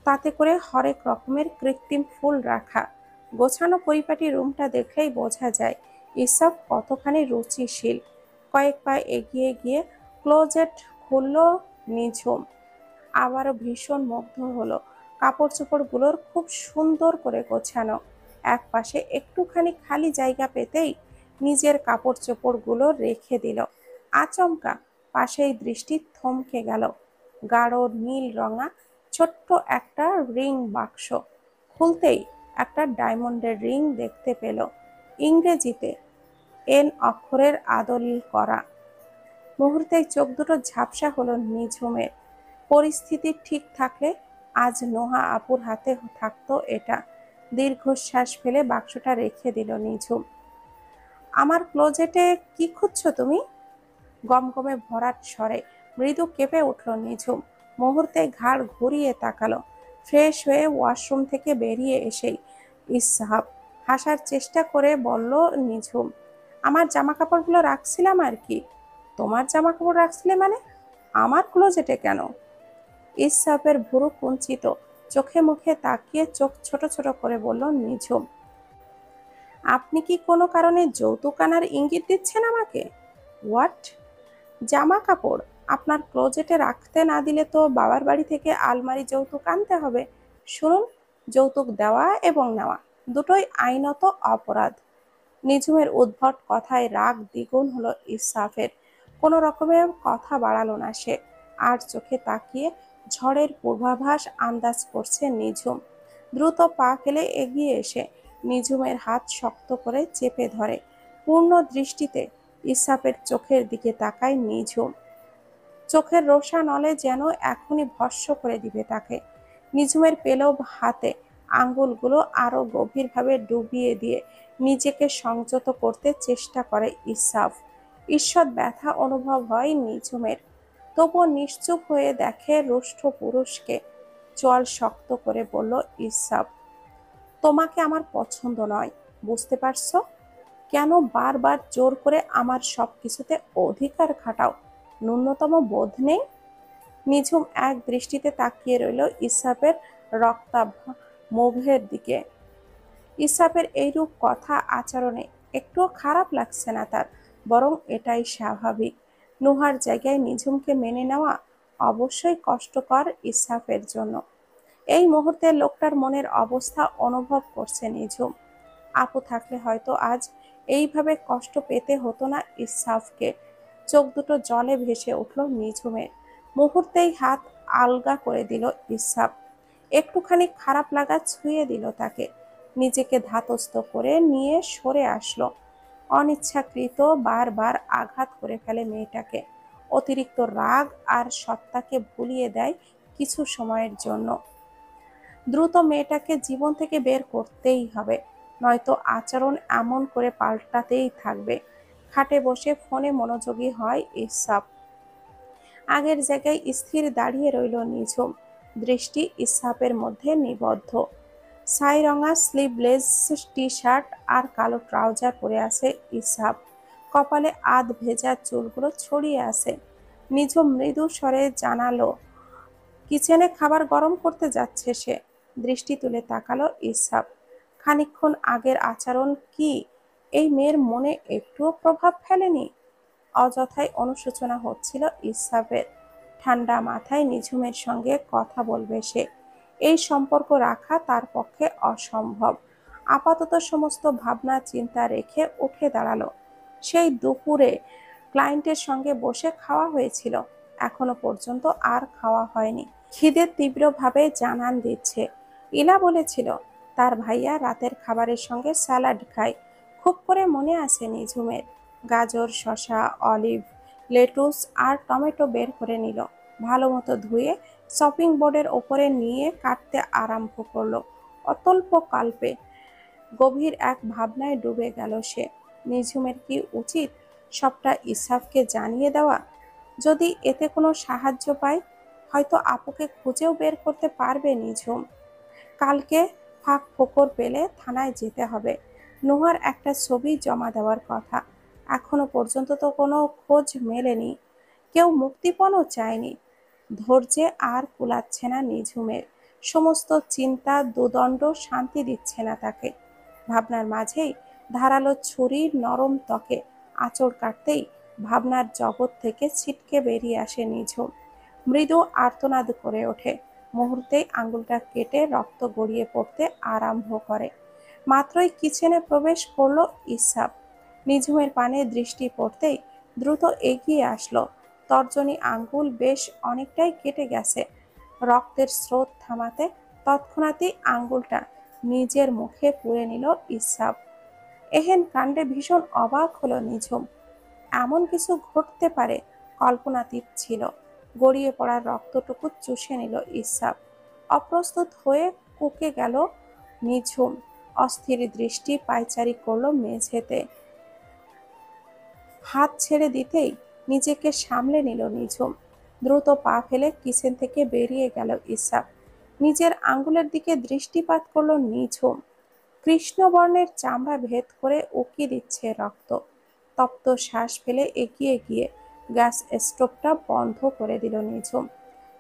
তাতে করে হরেক রকমের কৃত্রিম ফুল রাখা। গোছানো পরিপাটি রুমটা দেখলেই বোঝা যায় ইসব কতখানি রুচিশীল। কয়েক পা এগিয়ে গিয়ে ক্লোজেট খুলল নিঝুম। আবারও ভীষণ মুগ্ধ হলো। কাপড় চোপড়গুলোর খুব সুন্দর করে গোছানো। এক পাশে একটুখানি খালি জায়গা পেতেই নিজের কাপড় চোপড়গুলো রেখে দিল। আচমকা পাশেই দৃষ্টি থমকে গেল। গাঢ় নীল রঙা ছোট্ট একটা রিং বাক্স। খুলতেই একটা ডায়মন্ডের রিং দেখতে পেল, ইংরেজিতে এন অক্ষরের আদল করা। মুহূর্তেই চোখ দুটো ঝাপসা হলো নিঝুমের। পরিস্থিতি ঠিক থাকলে আজ নোহা আপুর হাতে থাকতো এটা। দীর্ঘশ্বাস ফেলে বাক্সটা রেখে দিল নিঝুম। আমার ক্লোজেটে কি খুঁজছো তুমি? গমগমে ভরাট স্বরে মৃদু কেঁপে উঠল নিঝুম। মুহূর্তে ঘাড় ঘুরিয়ে তাকালো। ফ্রেশ হয়ে ওয়াশরুম থেকে বেরিয়ে এসেই ইসহাব হাসার চেষ্টা করে বলল নিঝুম, আমার জামা কাপড়গুলো রাখছিলাম আর কি। তোমার জামা কাপড় রাখছিলে মানে? আমার ক্লোজেটে কেন? ইসহাবের ভুরু কুঞ্চিত, চোখে মুখে তাকিয়ে চোখ ছোট ছোট করে বলল নিঝুম, আপনি কি কোনো কারণে যৌতুক আনার ইঙ্গিত দিচ্ছেন আমাকে? হোয়াট? জামা কাপড় আপনার ক্লোজেটে রাখতে না দিলে তো বাবার বাড়ি থেকে আলমারি যৌতুক আনতে হবে। শুনুন, যৌতুক দেওয়া এবং নেওয়া দুটোই আইনত অপরাধ। নিঝুমের উদ্ভট কথায় রাগ দ্বিগুণ হলো ইসরাফের। কোনো রকমে কথা বাড়ালো না সে। আর চোখে তাকিয়ে ঝড়ের পূর্বাভাস আন্দাজ করছে নিঝুম। দ্রুত পা ফেলে এগিয়ে এসে নিঝুমের হাত শক্ত করে চেপে ধরে। পূর্ণ দৃষ্টিতে ইসরাফের চোখের দিকে তাকায় নিঝুম। চোখের রোষানলে যেন এখনই ভস্ম করে দিবে তাকে। নিঝুমের পেলব হাতে আঙ্গুলগুলো আরো গভীরভাবে ডুবিয়ে দিয়ে নিজেকে সংযত করতে চেষ্টা করে ইসরাফ। ঈষৎ ব্যথা অনুভব হয় নিঝুমের। তবুও নিশ্চুপ হয়ে দেখে রুষ্ট পুরুষকে। চোয়াল শক্ত করে বলল ইসরাফ, তোমাকে আমার পছন্দ নয়, বুঝতে পারছো? কেন বারবার জোর করে আমার সবকিছুতে অধিকার খাটাও? ন্যূনতম বোধ নেই? নিঝুম এক দৃষ্টিতে তাকিয়ে রইল ইসরাফের রক্তাভ মুখের দিকে। ইসরাফের এইরূপ কথা আচরণে একটুও খারাপ লাগছে না তার, বরং এটাই স্বাভাবিক। নুহার জায়গায় নিঝুমকে মেনে নেওয়া অবশ্যই কষ্টকর ইসরাফের জন্য। এই মুহূর্তে লোকটার মনের অবস্থা অনুভব করছে নিঝুম। আপু থাকলে হয়তো আজ এইভাবে কষ্ট পেতে হতো না ইসাফকে। চোখ দুটো জলে ভেসে উঠল নিঝুমের। মুহূর্তেই হাত আলগা করে দিল ইসাফ। একটুখানি খারাপ লাগা ছুঁয়ে দিল তাকে। নিজেকে ধাতস্থ করে নিয়ে সরে আসলো। অনিচ্ছাকৃত বারবার আঘাত করে ফেলে মেয়েটাকে। অতিরিক্ত রাগ আর সত্তাকে ভুলিয়ে দেয় কিছু সময়ের জন্য। দ্রুত মেয়েটাকে জীবন থেকে বের করতেই হবে, নয়তো আচরণ এমন করে পাল্টাতেই থাকবে। খাটে বসে ফোনে মনোযোগী হয় ইসাফ। আগের জায়গায় স্থির দাঁড়িয়ে রইল নিঝুম, দৃষ্টি ইসাফের মধ্যে নিবদ্ধ। ছাই রঙা স্লিভলেস টি শার্ট আর কালো ট্রাউজার পরে আছে ইসাফ। কপালে আধ ভেজা চুলগুলো ছড়িয়ে আছে। নিঝুম মৃদু স্বরে জানালো, কিচেনে খাবার গরম করতে যাচ্ছে সে। দৃষ্টি তুলে তাকালো ইসাফ। খানিকক্ষণ আগের আচরণ কি এই মেয়ের মনে একটুও প্রভাব ফেলেনি? অযথাই অনুশোচনা হচ্ছিল ইসাফের। ঠান্ডা মাথায় নিঝুমের সঙ্গে কথা বলবে সে। এই সম্পর্ক রাখা তার পক্ষে অসম্ভব। আপাতত সমস্ত ভাবনা চিন্তা রেখে উঠে দাঁড়ালো। সেই দুপুরে ক্লায়েন্টের সঙ্গে বসে খাওয়া হয়েছিল, এখনো পর্যন্ত আর খাওয়া হয়নি। খিদে তীব্রভাবে জানান দিচ্ছে। ইলা বলেছিল তার ভাইয়া রাতের খাবারের সঙ্গে স্যালাড খায়। খুব করে মনে আছে নিঝুমের। গাজর, শসা, অলিভ, লেটুস আর টমেটো বের করে নিল। ভালো মতো ধুয়ে চপিং বোর্ডের ওপরে নিয়ে কাটতে আরম্ভ করলো। অতল্প কল্পে গভীর এক ভাবনায় ডুবে গেল সে। নিঝুমের কি উচিত সবটা ইসাফকে জানিয়ে দেওয়া? যদি এতে কোনো সাহায্য পায়, হয়তো আপুকে খুঁজেও বের করতে পারবে নিঝুম। কালকে ফাঁক ফোকর পেলে থানায় যেতে হবে। নুহার একটা ছবি জমা দেওয়ার কথা, এখনো পর্যন্ত তো কোনো খোঁজ মেলেনি। কেউ মুক্তিপণও চায়নি। ধৈর্যে আর কুলাচ্ছে না নিঝুমের। সমস্ত চিন্তা দুদণ্ড শান্তি দিচ্ছে না তাকে। ভাবনার মাঝেই ধারালো ছুরির নরম ত্বকে আঁচড় কাটতেই ভাবনার জগৎ থেকে ছিটকে বেরিয়ে আসে নিঝুম। মৃদু আর্তনাদ করে ওঠে। মুহূর্তেই আঙুলটা কেটে রক্ত গড়িয়ে পড়তে আরম্ভ করে। মাত্রই কিচেনে প্রবেশ করলো ইসাফ। নিঝুমের পানে দৃষ্টি পড়তেই দ্রুত এগিয়ে আসলো। তর্জনী আঙ্গুল বেশ অনেকটাই কেটে গেছে। রক্তের স্রোত থামাতে তৎক্ষণাৎই আঙ্গুলটা নিজের মুখে পুরে নিল ইসাফ। এহেন কাণ্ডে ভীষণ অবাক হলো নিঝুম। এমন কিছু ঘটতে পারে কল্পনাতীত ছিল। গড়িয়ে পড়া রক্তটুকু চুষে নিল ইসাফ। অপ্রস্তুত হয়ে কুঁকে গেল নিঝুম। অস্থির দৃষ্টি পায়চারি করলো মেঝেতে। হাত ছেড়ে দিতেই নিজেকে সামলে নিল নিঝুম। দ্রুত পা ফেলে কিচেন থেকে বেরিয়ে গেল ইসাফ। নিজের আঙ্গুলের দিকে দৃষ্টিপাত করলো নিঝুম। কৃষ্ণবর্ণের চামড়া ভেদ করে উকি দিচ্ছে রক্ত। তপ্ত শ্বাস ফেলে এগিয়ে গিয়ে গ্যাস স্টোভটা বন্ধ করে দিল নিঝুম।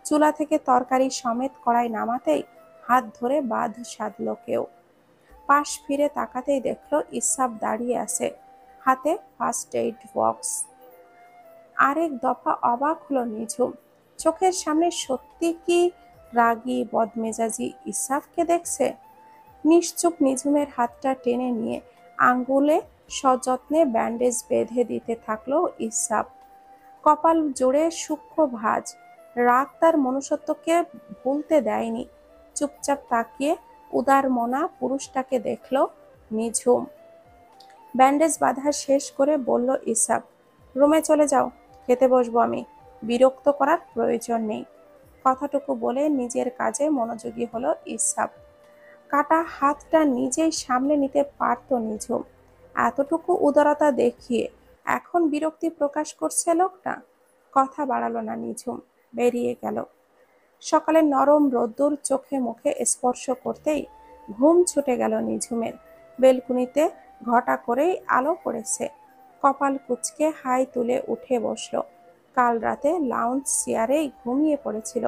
চুলা থেকে তরকারি সমেত কড়াই নামাতেই হাত ধরে বাঁধ সাধল কেউ। পাশ ফিরে তাকাতেই দেখলো ইসাফ দাঁড়িয়ে আছে, হাতে ফার্স্ট এইড বক্স। আরেক দফা অবাক হলো নিঝুম। চোখের সামনে সত্যি কি রাগী বদমেজাজি ইসাফকে দেখছে? নিশ্চুপ নিঝুমের হাতটা টেনে নিয়ে আঙ্গুলে সযত্নে ব্যান্ডেজ বেঁধে দিতে থাকলো ইসাফ। কপাল জোড়ে সূক্ষ্ম ভাঁজ। রাগ তার মনুষ্যত্বকে ভুলতে দেয়নি। চুপচাপ তাকিয়ে উদারমনা পুরুষটাকে দেখল নিঝুম। ব্যান্ডেজ বাঁধা শেষ করে বলল ইসাফ, রুমে চলে যাও, খেতে বসবো আমি। বিরক্ত করার প্রয়োজন নেই। কথাটুকু বলে নিজের কাজে মনোযোগী হলো ইসাফ। কাটা হাতটা নিজেই সামলে নিতে পারত নিঝুম। এতটুকু উদারতা দেখিয়ে এখন বিরক্তি প্রকাশ করছে লোকটা। কথা বাড়ালো না নিঝুম, বেরিয়ে গেল। সকালে নরম রোদ্দুর চোখে মুখে স্পর্শ করতেই ঘুম ছুটে গেল নিঝুমের। বেলকুনিতে ঘটা করেই আলো পড়েছে। কপাল কুঁচকে হাই তুলে উঠে বসলো। কাল রাতে লাউঞ্জ চেয়ারেই ঘুমিয়ে পড়েছিল।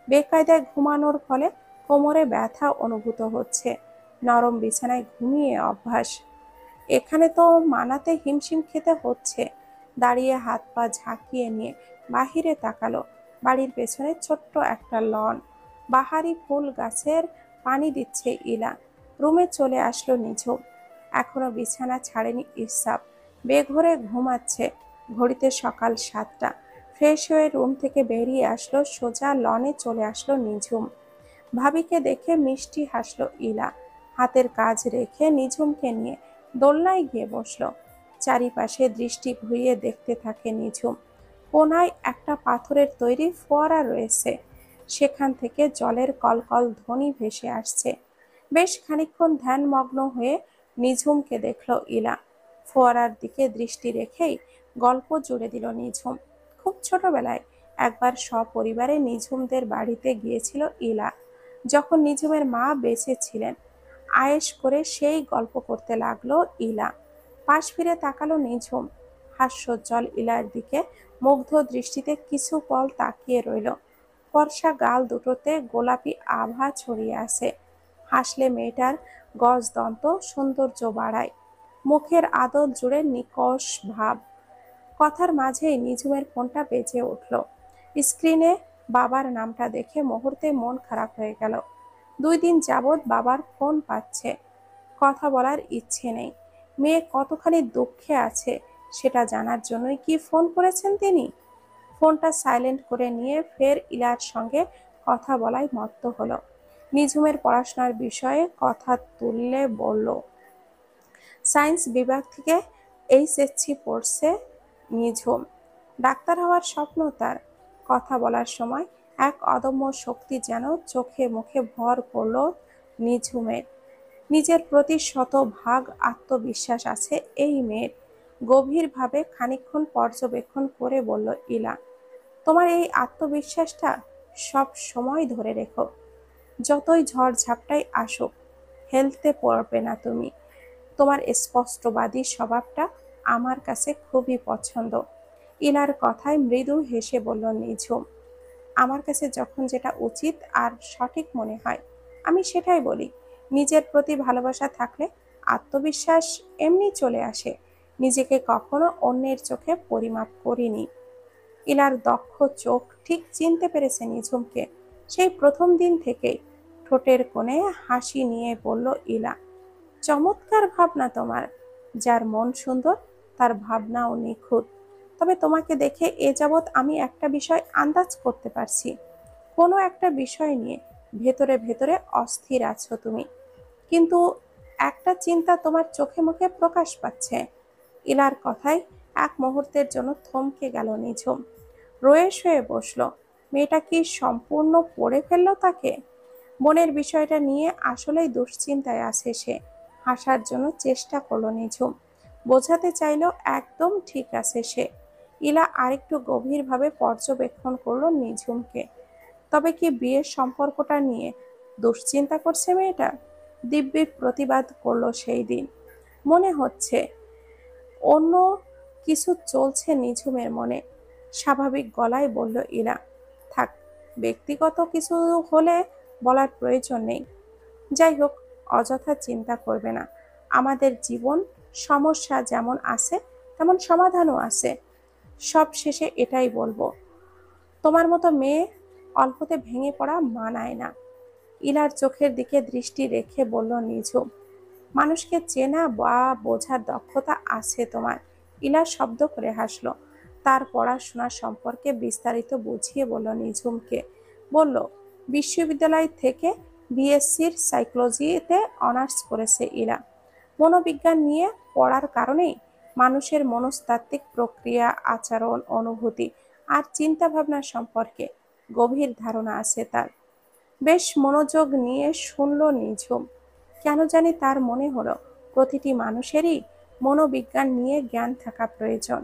বেকায়দায় ঘুমানোর ফলে কোমরে ব্যথা অনুভূত হচ্ছে। নরম বিছানায় ঘুমিয়ে অভ্যাস, এখানে তো মানাতে হিমশিম খেতে হচ্ছে। দাঁড়িয়ে হাত পা ঝাঁকিয়ে নিয়ে বাহিরে তাকালো। বাড়ির পেছনে ছোট্ট একটা লন। বাহারি ফুল গাছের পানি দিচ্ছে ইলা। রুমে চলে আসলো নিঝুম। এখনো বিছানা ছাড়েনি ইসরাফ, বেঘোরে ঘুমাচ্ছে। ঘড়িতে সকাল 7টা। ফ্রেশ হয়ে রুম থেকে বেরিয়ে আসলো, সোজা লনে চলে আসলো নিঝুম। ভাবিকে দেখে মিষ্টি হাসলো ইলা। হাতের কাজ রেখে নিঝুমকে নিয়ে দোলনায় গিয়ে বসলো। চারিপাশে দৃষ্টি ঘুরিয়ে দেখতে থাকে নিঝুম। কোনায় একটা পাথরের তৈরি ফোয়ারা রয়েছে, সেখান থেকে জলের কলকল ধ্বনি ভেসে আসছে। বেশ খানিকক্ষণ ধ্যানমগ্ন হয়ে নিঝুমকে দেখল ইলা। ফোয়ারার দিকে দৃষ্টি রেখেই গল্প জুড়ে দিল নিঝুম। খুব ছোটবেলায় একবার সপরিবারে নিঝুমদের বাড়িতে গিয়েছিল ইলা, যখন নিঝুমের মা বেঁচে ছিলেন। আয়েশ করে সেই গল্প করতে লাগলো ইলা। পাশ ফিরে তাকালো নিঝুম। হাস্যোজ্জ্বল ইলার দিকে মুগ্ধ দৃষ্টিতে কিছু পল তাকিয়ে রইল। ফর্সা গাল দুটোতে গোলাপি আভা ছড়িয়ে আছে। হাসলে মেয়েটার গজদন্ত সৌন্দর্য বাড়ায়। মুখের আদল জুড়ে নিকষ ভাব। কথার মাঝেই নিঝুমের ফোনটা বেজে উঠল। স্ক্রিনে বাবার নামটা দেখে মুহূর্তে মন খারাপ হয়ে গেল। 2 দিন যাবৎ বাবার ফোন পাচ্ছে, কথা বলার ইচ্ছে নেই। মেয়ে কতখানি দুঃখে আছে সেটা জানার জন্যই কি ফোন করেছেন তিনি। ফোনটা সাইলেন্ট করে নিয়ে ফের ইলার সঙ্গে কথা বলায় মত্ত হলো। নিঝুমের পড়াশোনার বিষয়ে কথা তুললে বলল, সায়েন্স বিভাগ থেকে এইচএসসি পড়ছে নিঝুম। ডাক্তার হওয়ার স্বপ্ন তার। কথা বলার সময় এক অদম্য শক্তি যেন চোখে মুখে ভর করল নিঝুমের। নিজের প্রতি শতভাগ আত্মবিশ্বাস আছে এই মেয়ের। গভীরভাবে খানিকক্ষণ পর্যবেক্ষণ করে বলল ইলা, তোমার এই আত্মবিশ্বাসটা সব সময় ধরে রেখো। যতই ঝড় ঝাপটাই আসুক, হেলতে পড়বে না তুমি। তোমার স্পষ্টবাদী স্বভাবটা আমার কাছে খুবই পছন্দ। ইলার কথায় মৃদু হেসে বলল নিঝুম, আমার কাছে যখন যেটা উচিত আর সঠিক মনে হয় আমি সেটাই বলি। নিজের প্রতি ভালোবাসা থাকলে আত্মবিশ্বাস এমনি চলে আসে। নিজেকে কখনো অন্যের চোখে পরিমাপ করিনি। ইলার দক্ষ চোখ ঠিক চিনতে পেরেছে নিঝুমকে। সেই প্রথম দিন থেকেই ঠোঁটের কোণে হাসি নিয়ে বলল ইলা, চমৎকার ভাবনা তোমার। যার মন সুন্দর তার ভাবনাও নিখুঁত। তবে তোমাকে দেখে এ যাবৎ আমি একটা বিষয় আন্দাজ করতে পারছি। কোনো একটা বিষয় নিয়ে ভেতরে ভেতরে অস্থির আছো তুমি, কিন্তু একটা চিন্তা তোমার চোখে মুখে প্রকাশ পাচ্ছে। ইলার কথায় এক মুহূর্তের জন্য থমকে গেল নিঝুম। রয়েস হয়ে বসলো। মেয়েটা কি সম্পূর্ণ পড়ে ফেললো তাকে? মনের বিষয়টা নিয়ে আসলেই দুশ্চিন্তায় আছে সে। হাসার জন্য চেষ্টা করলো নিঝুম। বোঝাতে চাইলো একদম ঠিক আছে সে। ইলা আরেকটু গভীরভাবে পর্যবেক্ষণ করলো নিঝুমকে। তবে কি বিয়ের সম্পর্কটা নিয়ে দুশ্চিন্তা করছে মেয়েটা? দিব্যি প্রতিবাদ করলো সেই দিন। মনে হচ্ছে অন্য কিছু চলছে নিঝুমের মনে। স্বাভাবিক গলায় বলল ইলা, থাক, ব্যক্তিগত কিছু হলে বলার প্রয়োজন নেই। যাই হোক, অযথা চিন্তা করবে না। আমাদের জীবন সমস্যা যেমন আছে তেমন সমাধানও আছে। সব শেষে এটাই বলবো, তোমার মতো মেয়ে অল্পতে ভেঙে পড়া মানায় না। ইলার চোখের দিকে দৃষ্টি রেখে বলল নিঝুম, মানুষকে চেনা বা বোঝার দক্ষতা আছে তোমার। ইলা শব্দ করে হাসলো। তার পড়াশোনা সম্পর্কে বিস্তারিত বুঝিয়ে বলল নিঝুমকে। বলল, বিশ্ববিদ্যালয় থেকে বিএসসির সাইকোলজিতে অনার্স করেছে ইলা। মনোবিজ্ঞান নিয়ে পড়ার কারণেই মানুষের মনস্তাত্ত্বিক প্রক্রিয়া, আচরণ, অনুভূতি আর চিন্তাভাবনা সম্পর্কে গভীর ধারণা আছে তার। বেশ মনোযোগ নিয়ে শুনল নিঝুম। কেন জানি তার মনে হলো প্রতিটি মানুষেরই মনোবিজ্ঞান নিয়ে জ্ঞান থাকা প্রয়োজন,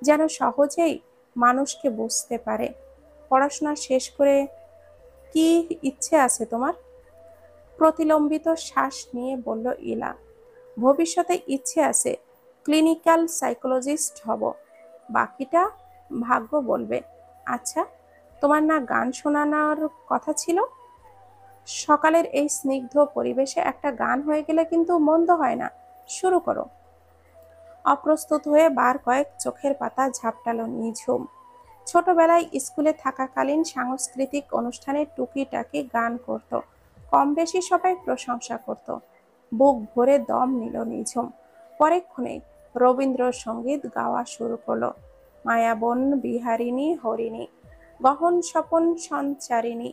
যেন সহজেই মানুষকে বুঝতে পারে। পড়াশোনা শেষ করে কি ইচ্ছে আছে তোমার? প্রতিলম্বিত শ্বাস নিয়ে বলল ইলা। ভবিষ্যতে ইচ্ছে আছে ক্লিনিক্যাল সাইকোলজিস্ট হব, বাকিটা ভাগ্য বলবে। আচ্ছা, তোমার না গান শোনানোর কথা ছিল? সকালের এই স্নিগ্ধ পরিবেশে একটা গান হয়ে গেলে কিন্তু মন্দ হয় না। শুরু করো। অপ্রস্তুত হয়ে বার কয়েক চোখের পাতা ঝাপটালো নিঝুম। ছোটবেলায় স্কুলে থাকাকালীন সাংস্কৃতিক অনুষ্ঠানে টুকিটাকি গান করত। কম বেশি সবাই প্রশংসা করত। বুক ভরে দম নিল নিঝুম। পরেক্ষণে রবীন্দ্রসঙ্গীত গাওয়া শুরু করলো। মায়াবন বিহারিণী হরিণী, গহন স্বপন সঞ্চারিণী,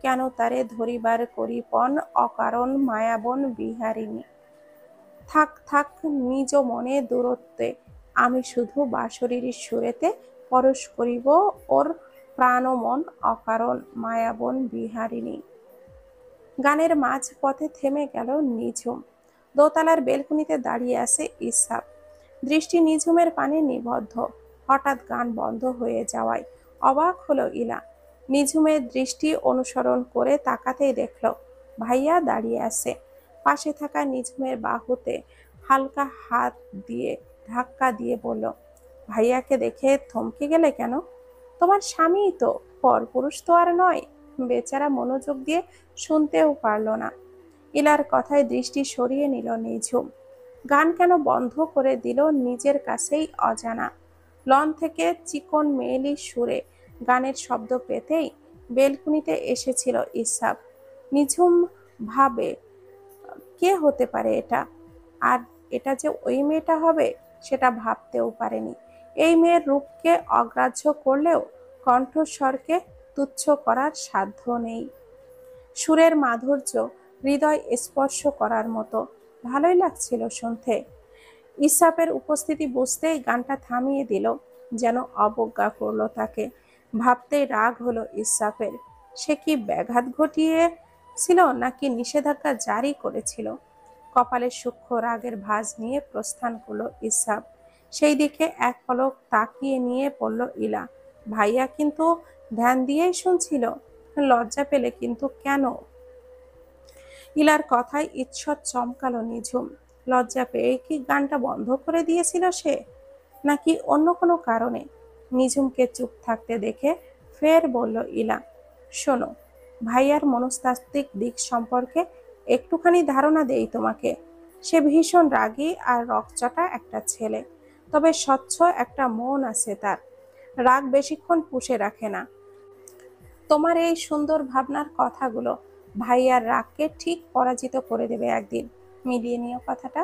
কেন তারে ধরিবার করিপন, অকারণ মায়াবন বিহারিণী। থাক থাক নিজ মনে দূরত্বে, আমি শুধু বাঁশরীর সুরেতে পরশ করিব ওর প্রাণ ও মন, অকারণ মায়াবন বিহারিণী। গানের মাঝ পথে থেমে গেল নিঝুম। দোতলার বেলকুনিতে দাঁড়িয়ে আছে ইসহাক, দৃষ্টি নিঝুমের পানে নিবদ্ধ। হঠাৎ গান বন্ধ হয়ে যাওয়ায় অবাক হলো ইলা। নিঝুমের দৃষ্টি অনুসরণ করে তাকাতেই দেখল ভাইয়া দাঁড়িয়ে আছে। পাশে থাকা নিঝুমের বাহুতে হালকা হাত দিয়ে ধাক্কা দিয়ে বলল, ভাইয়াকে দেখে থমকে গেলে কেন? তোমার স্বামীই তো, পরপুরুষ তো আর নয়। বেচারা মনোযোগ দিয়ে শুনতেও পারল না। ইলার কথায় দৃষ্টি সরিয়ে নিল নিঝুম। গান কেন বন্ধ করে দিল নিজের কাছেই অজানা। লন থেকে চিকন মেয়েলি সুরে গানের শব্দ পেতেই বেলকুনিতে এসেছিল ইসহাক। নিঝুম ভাবে, কে হতে পারে এটা? আর এটা যে ওই মেয়েটা হবে সেটা ভাবতেও পারেনি। এই মেয়ের রূপকে অগ্রাহ্য করলেও কণ্ঠস্বরকে তুচ্ছ করার সাধ্য নেই। সুরের মাধুর্য হৃদয় স্পর্শ করার মতো। ভালোই লাগছিল শুনতে। ইসহাকের উপস্থিতি বুঝতেই গানটা থামিয়ে দিল, যেন অবজ্ঞা করলো তাকে। ভাবতেই রাগ হলো ইসহাকের। সে কি ব্যাঘাত ঘটিয়েছিল নাকি নিষেধাজ্ঞা জারি করেছিল? কপালে সূক্ষ্ম রাগের ভাঁজ নিয়ে প্রস্থান করলো ইসহাক। সেই দিকে এক পলক তাকিয়ে নিয়ে পড়ল ইলা। ভাইয়া কিন্তু ধ্যান দিয়েই শুনছিল। লজ্জা পেলে কিন্তু কেন? ইলার কথায় ঈষৎ চমকালো নিঝুম। লজ্জা পেয়ে কি গানটা বন্ধ করে দিয়েছিল সে, নাকি অন্য কোনো কারণে? নিঝুমকে চুপ থাকতে দেখে ফের বলল ইলা, শোনো, ভাইয়ার মনস্তাত্ত্বিক দিক সম্পর্কে একটুখানি ধারণা দেই তোমাকে। সে ভীষণ রাগী আর রকচটা একটা ছেলে, তবে স্বচ্ছ একটা মন আছে তার। রাগ বেশিক্ষণ পুষে রাখে না। তোমার এই সুন্দর ভাবনার কথাগুলো ভাইয়ার রাগকে ঠিক পরাজিত করে দেবে একদিন। মিলিয়ে নিও কথাটা।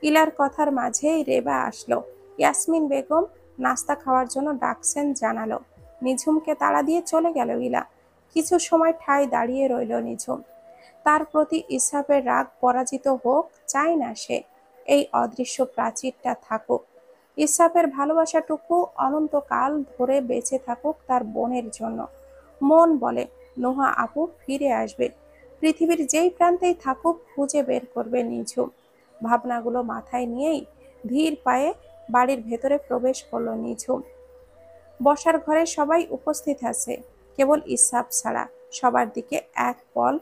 ইলার কথার মাঝেই রেবা আসলো। ইয়াসমিন বেগম নাস্তা খাওয়ার জন্য ডাকছেন জানালো। নিঝুমকে তাড়া দিয়ে চলে গেল ইলা। কিছু সময় ঠায় দাঁড়িয়ে রইল নিঝুম। তার প্রতি ইসহাকের রাগ পরাজিত হোক চায় না সে। এই অদৃশ্য প্রাচীরটা থাকুক। ইসহাকের ভালোবাসাটুকু অনন্তকাল ধরে বেঁচে থাকুক তার বোনের জন্য। মন বলে নোহা আপু ফিরে আসবে। পৃথিবীর যেই প্রান্তেই থাকুক খুঁজে বের করবে নিঝুম। ভাবনাগুলো মাথায় নিয়েই ধীর পায়ে বাড়ির ভেতরে প্রবেশ করলো নিঝুম। বসার ঘরে সবাই উপস্থিত আছে, কেবল ইসহাক ছাড়া। সবার দিকে এক পল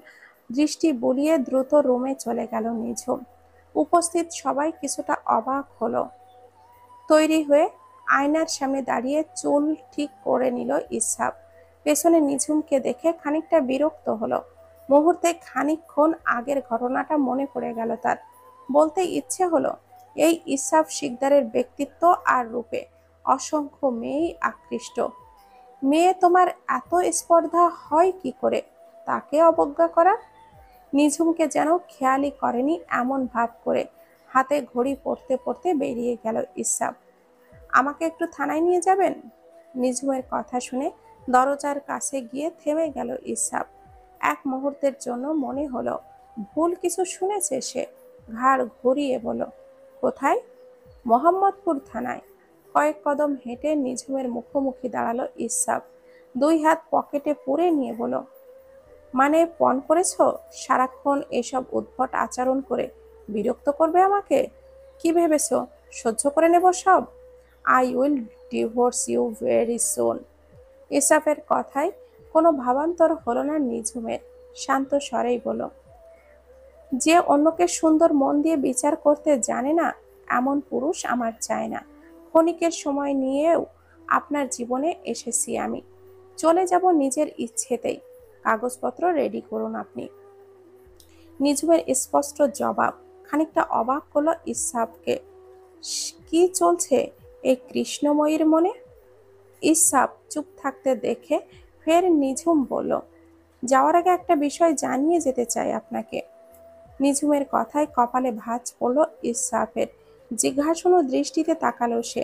দৃষ্টি বুলিয়ে দ্রুত রুমে চলে গেল নিঝুম। উপস্থিত সবাই কিছুটা অবাক হলো। তৈরি হয়ে আয়নার সামনে দাঁড়িয়ে চুল ঠিক করে নিল ইসহাক। পেছনে নিঝুমকে দেখে খানিকটা বিরক্ত হলো। মুহূর্তে খানিকক্ষণ আগের ঘটনাটা মনে পড়ে গেল তার। বলতে ইচ্ছে হলো, এই ইসহাক শিকদারের ব্যক্তিত্ব আর রূপে অসংখ্য মেয়েই আকৃষ্ট। মেয়ে তোমার এত স্পর্ধা হয় কি করে তাকে অবজ্ঞা করা? নিঝুমকে যেন খেয়ালই করেনি এমন ভাব করে হাতে ঘড়ি পড়তে পড়তে বেরিয়ে গেল ইসহাক। আমাকে একটু থানায় নিয়ে যাবেন? নিঝুমের কথা শুনে দরজার কাছে গিয়ে থেমে গেল ইসহাক। এক মুহূর্তের জন্য মনে হলো ভুল কিছু শুনেছে সে। ঘাড় ঘুরিয়ে বলল, কোথায়? মোহাম্মদপুর থানায়। কয়েক কদম হেঁটে নিঝুমের মুখোমুখি দাঁড়ালো ইসহাক। দুই হাত পকেটে পুরে নিয়ে বলল, মানে পণ করেছ সারাক্ষণ এসব উদ্ভট আচরণ করে বিরক্ত করবে আমাকে? কি ভেবেছ সহ্য করে নেব সব? I will divorce you very soon. ইসহাকের কথায় কোনো ভাবান্তর হলো না নিঝুমের। শান্ত স্বরেই বলল, যে অন্যকে সুন্দর মন দিয়ে বিচার করতে জানে না এমন পুরুষ আমার চাই না। ক্ষণিকের সময় নিয়েও আপনার জীবনে এসেছি আমি। চলে যাব নিজের ইচ্ছেতেই। কাগজপত্র রেডি করুন আপনি। নিঝুমের স্পষ্ট জবাব খানিকটা অবাক করলো ইসহাককে। কি চলছে এই কৃষ্ণময়ীর মনে? ইসহাক চুপ থাকতে দেখে ফের নিঝুম বলল, যাওয়ার আগে একটা বিষয় জানিয়ে যেতে চাই আপনাকে। নিঝুমের কথায় কপালে ভাঁজ পড়ল ইসরাফের। জিজ্ঞাসন দৃষ্টিতে তাকালো সে।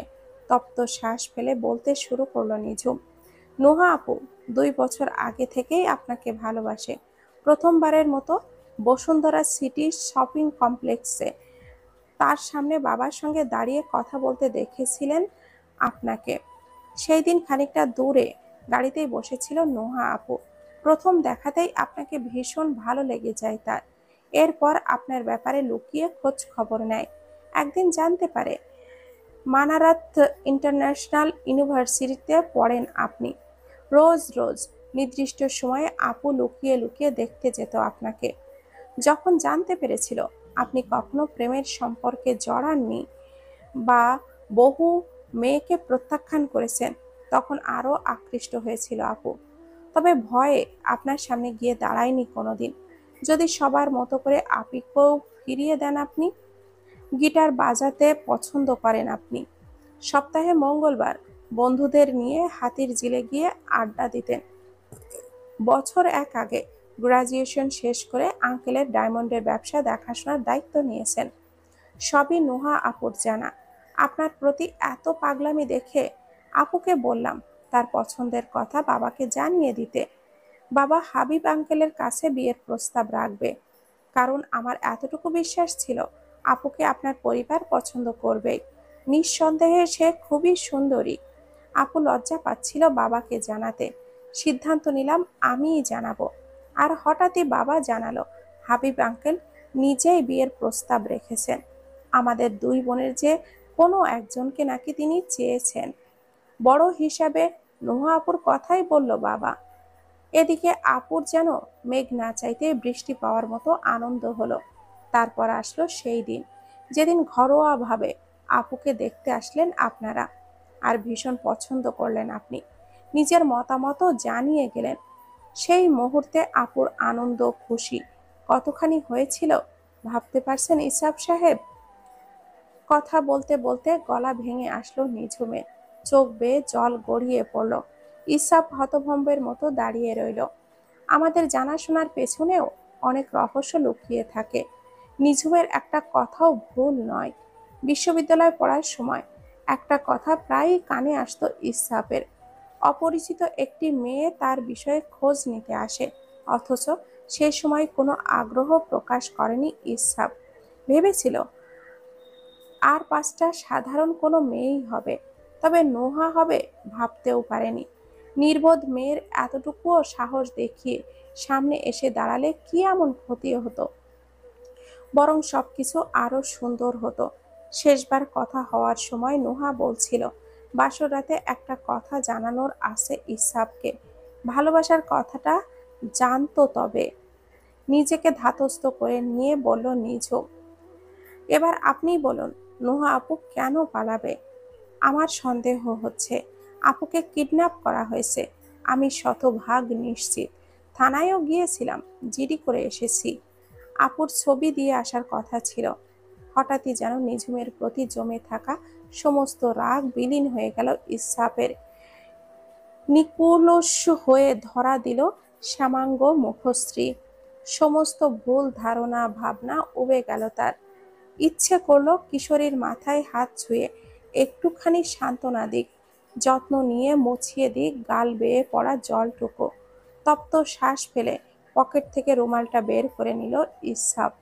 তপ্ত শ্বাস ফেলে বলতে শুরু করলো নিঝুম, নুহা আপু 2 বছর আগে থেকেই আপনাকে ভালোবাসে। প্রথমবারের মতো বসুন্ধরা সিটি শপিং কমপ্লেক্সে তার সামনে বাবার সঙ্গে দাঁড়িয়ে কথা বলতে দেখেছিলেন আপনাকে। সেই দিন খানিকটা দূরে গাড়িতেই বসেছিল নুহা আপু। প্রথম দেখাতেই আপনাকে ভীষণ ভালো লেগে যায় তার। এরপর আপনার ব্যাপারে লুকিয়ে খোঁজ খবর নেয়। একদিন জানতে পারে মানারাত ইন্টারন্যাশনাল ইউনিভার্সিটিতে পড়েন আপনি। রোজ রোজ নির্দিষ্ট সময়ে আপু লুকিয়ে লুকিয়ে দেখতে যেত আপনাকে। যখন জানতে পেরেছিল আপনি কখনো প্রেমের সম্পর্কে জড়াননি বা বহু মেয়েকে প্রত্যাখ্যান করেছেন, তখন আরো আকৃষ্ট হয়েছিল আপু। তবে ভয়ে আপনার সামনে গিয়ে দাঁড়ায়নি কোনোদিন। যদি সবার মতো করে আপিকেও ফিরিয়ে দেন আপনি। গিটার বাজাতে পছন্দ করেন আপনি। সপ্তাহে মঙ্গলবার বন্ধুদের নিয়ে হাতির ঝিলে গিয়ে আড্ডা দিতেন। বছর এক আগে গ্রাজুয়েশন শেষ করে আঙ্কেলের ডায়মন্ডের ব্যবসা দেখাশোনার দায়িত্ব নিয়েছেন। সবই নুহা আপুর জানা। আপনার প্রতি এত পাগলামি দেখে আপুকে বললাম তার পছন্দের কথা বাবাকে জানিয়ে দিতে। বাবা হাবিব আঙ্কেলের কাছে বিয়ের প্রস্তাব রাখবে, কারণ আমার এতটুকু বিশ্বাস ছিল আপুকে আপনার পরিবার পছন্দ করবেই। নিঃসন্দেহে সে খুবই সুন্দরী। আপু লজ্জা পাচ্ছিল বাবাকে জানাতে। সিদ্ধান্ত নিলাম আমিই জানাবো। আর হঠাৎই বাবা জানালো হাবিব আঙ্কেল নিজেই বিয়ের প্রস্তাব রেখেছেন। আমাদের 2 বোনের যে কোনো একজনকে নাকি তিনি চেয়েছেন। বড় হিসাবে নুহা আপুর কথাই বলল বাবা। এদিকে আপুর যেন মেঘ না চাইতেই বৃষ্টি পাওয়ার মতো আনন্দ হলো। তারপর আসলো সেই দিন যেদিন ঘরোয়াভাবে আপুকে দেখতে আসলেন আপনারা। আর ভীষণ পছন্দ করলেন আপনি। নিজের মতামতও জানিয়ে গেলেন। সেই মুহূর্তে আপুর আনন্দ খুশি কতখানি হয়েছিল ভাবতে পারছেন ইসরাফ সাহেব? কথা বলতে বলতে গলা ভেঙে আসলো নিঝুমের। চোখ বেয়ে জল গড়িয়ে পড়ল। ইসরাফ হতভম্বের মতো দাঁড়িয়ে রইল। আমাদের জানাশোনার পেছনেও অনেক রহস্য লুকিয়ে থাকে। নিঝুমের একটা কথাও ভুল নয়। বিশ্ববিদ্যালয়ে পড়ার সময় একটা কথা প্রায়ই কানে আসতো ইসরাফের। অপরিচিত একটি মেয়ে তার বিষয়ে খোঁজ নিতে আসে, অথচ সে সময় কোনো আগ্রহ প্রকাশ করেনি ইসরাফ। ভেবেছিল আর 5টা সাধারণ কোনো মেয়েই হবে, তবে নোহা হবে ভাবতেও পারেনি। নির্বোধ মেয়ের এতটুকুও সাহস দেখিয়ে সামনে এসে দাঁড়ালে কি এমন ক্ষতি হতো? বরং সবকিছু আরো সুন্দর হতো। শেষবার কথা হওয়ার সময় নোহা বলছিল বাসর রাতে একটা কথা জানানোর আছে ইসরাফকে। ভালোবাসার কথাটা জানতো তবে। নিজেকে ধাতস্থ করে নিয়ে বলল নিঝুম, এবার আপনিই বলুন নুহা আপু কেন পালাবে? আমার সন্দেহ হচ্ছে আপুকে কিডন্যাপ করা হয়েছে। আমি শতভাগ নিশ্চিত। থানায়ও গিয়েছিলাম, জিডি করে এসেছি। আপুর ছবি দিয়ে আসার কথা ছিল। হঠাৎই যেন নিঝুমের প্রতি জমে থাকা সমস্ত রাগ বিলীন হয়ে গেল ইসরাফের। নিকুলস হয়ে ধরা দিল শ্যামাঙ্গ মুখশ্রী। সমস্ত ভুল ধারণা ভাবনা উবে গেল তার। ইচ্ছে করলো কিশোরীর মাথায় হাত ছুঁয়ে একটুখানি সান্ত্বনা দিক, যত্ন নিয়ে মুছিয়ে দিক গাল বেয়ে পড়া জলটুকু। তপ্ত শ্বাস ফেলে পকেট থেকে রুমালটা বের করে নিল ইসরাফ।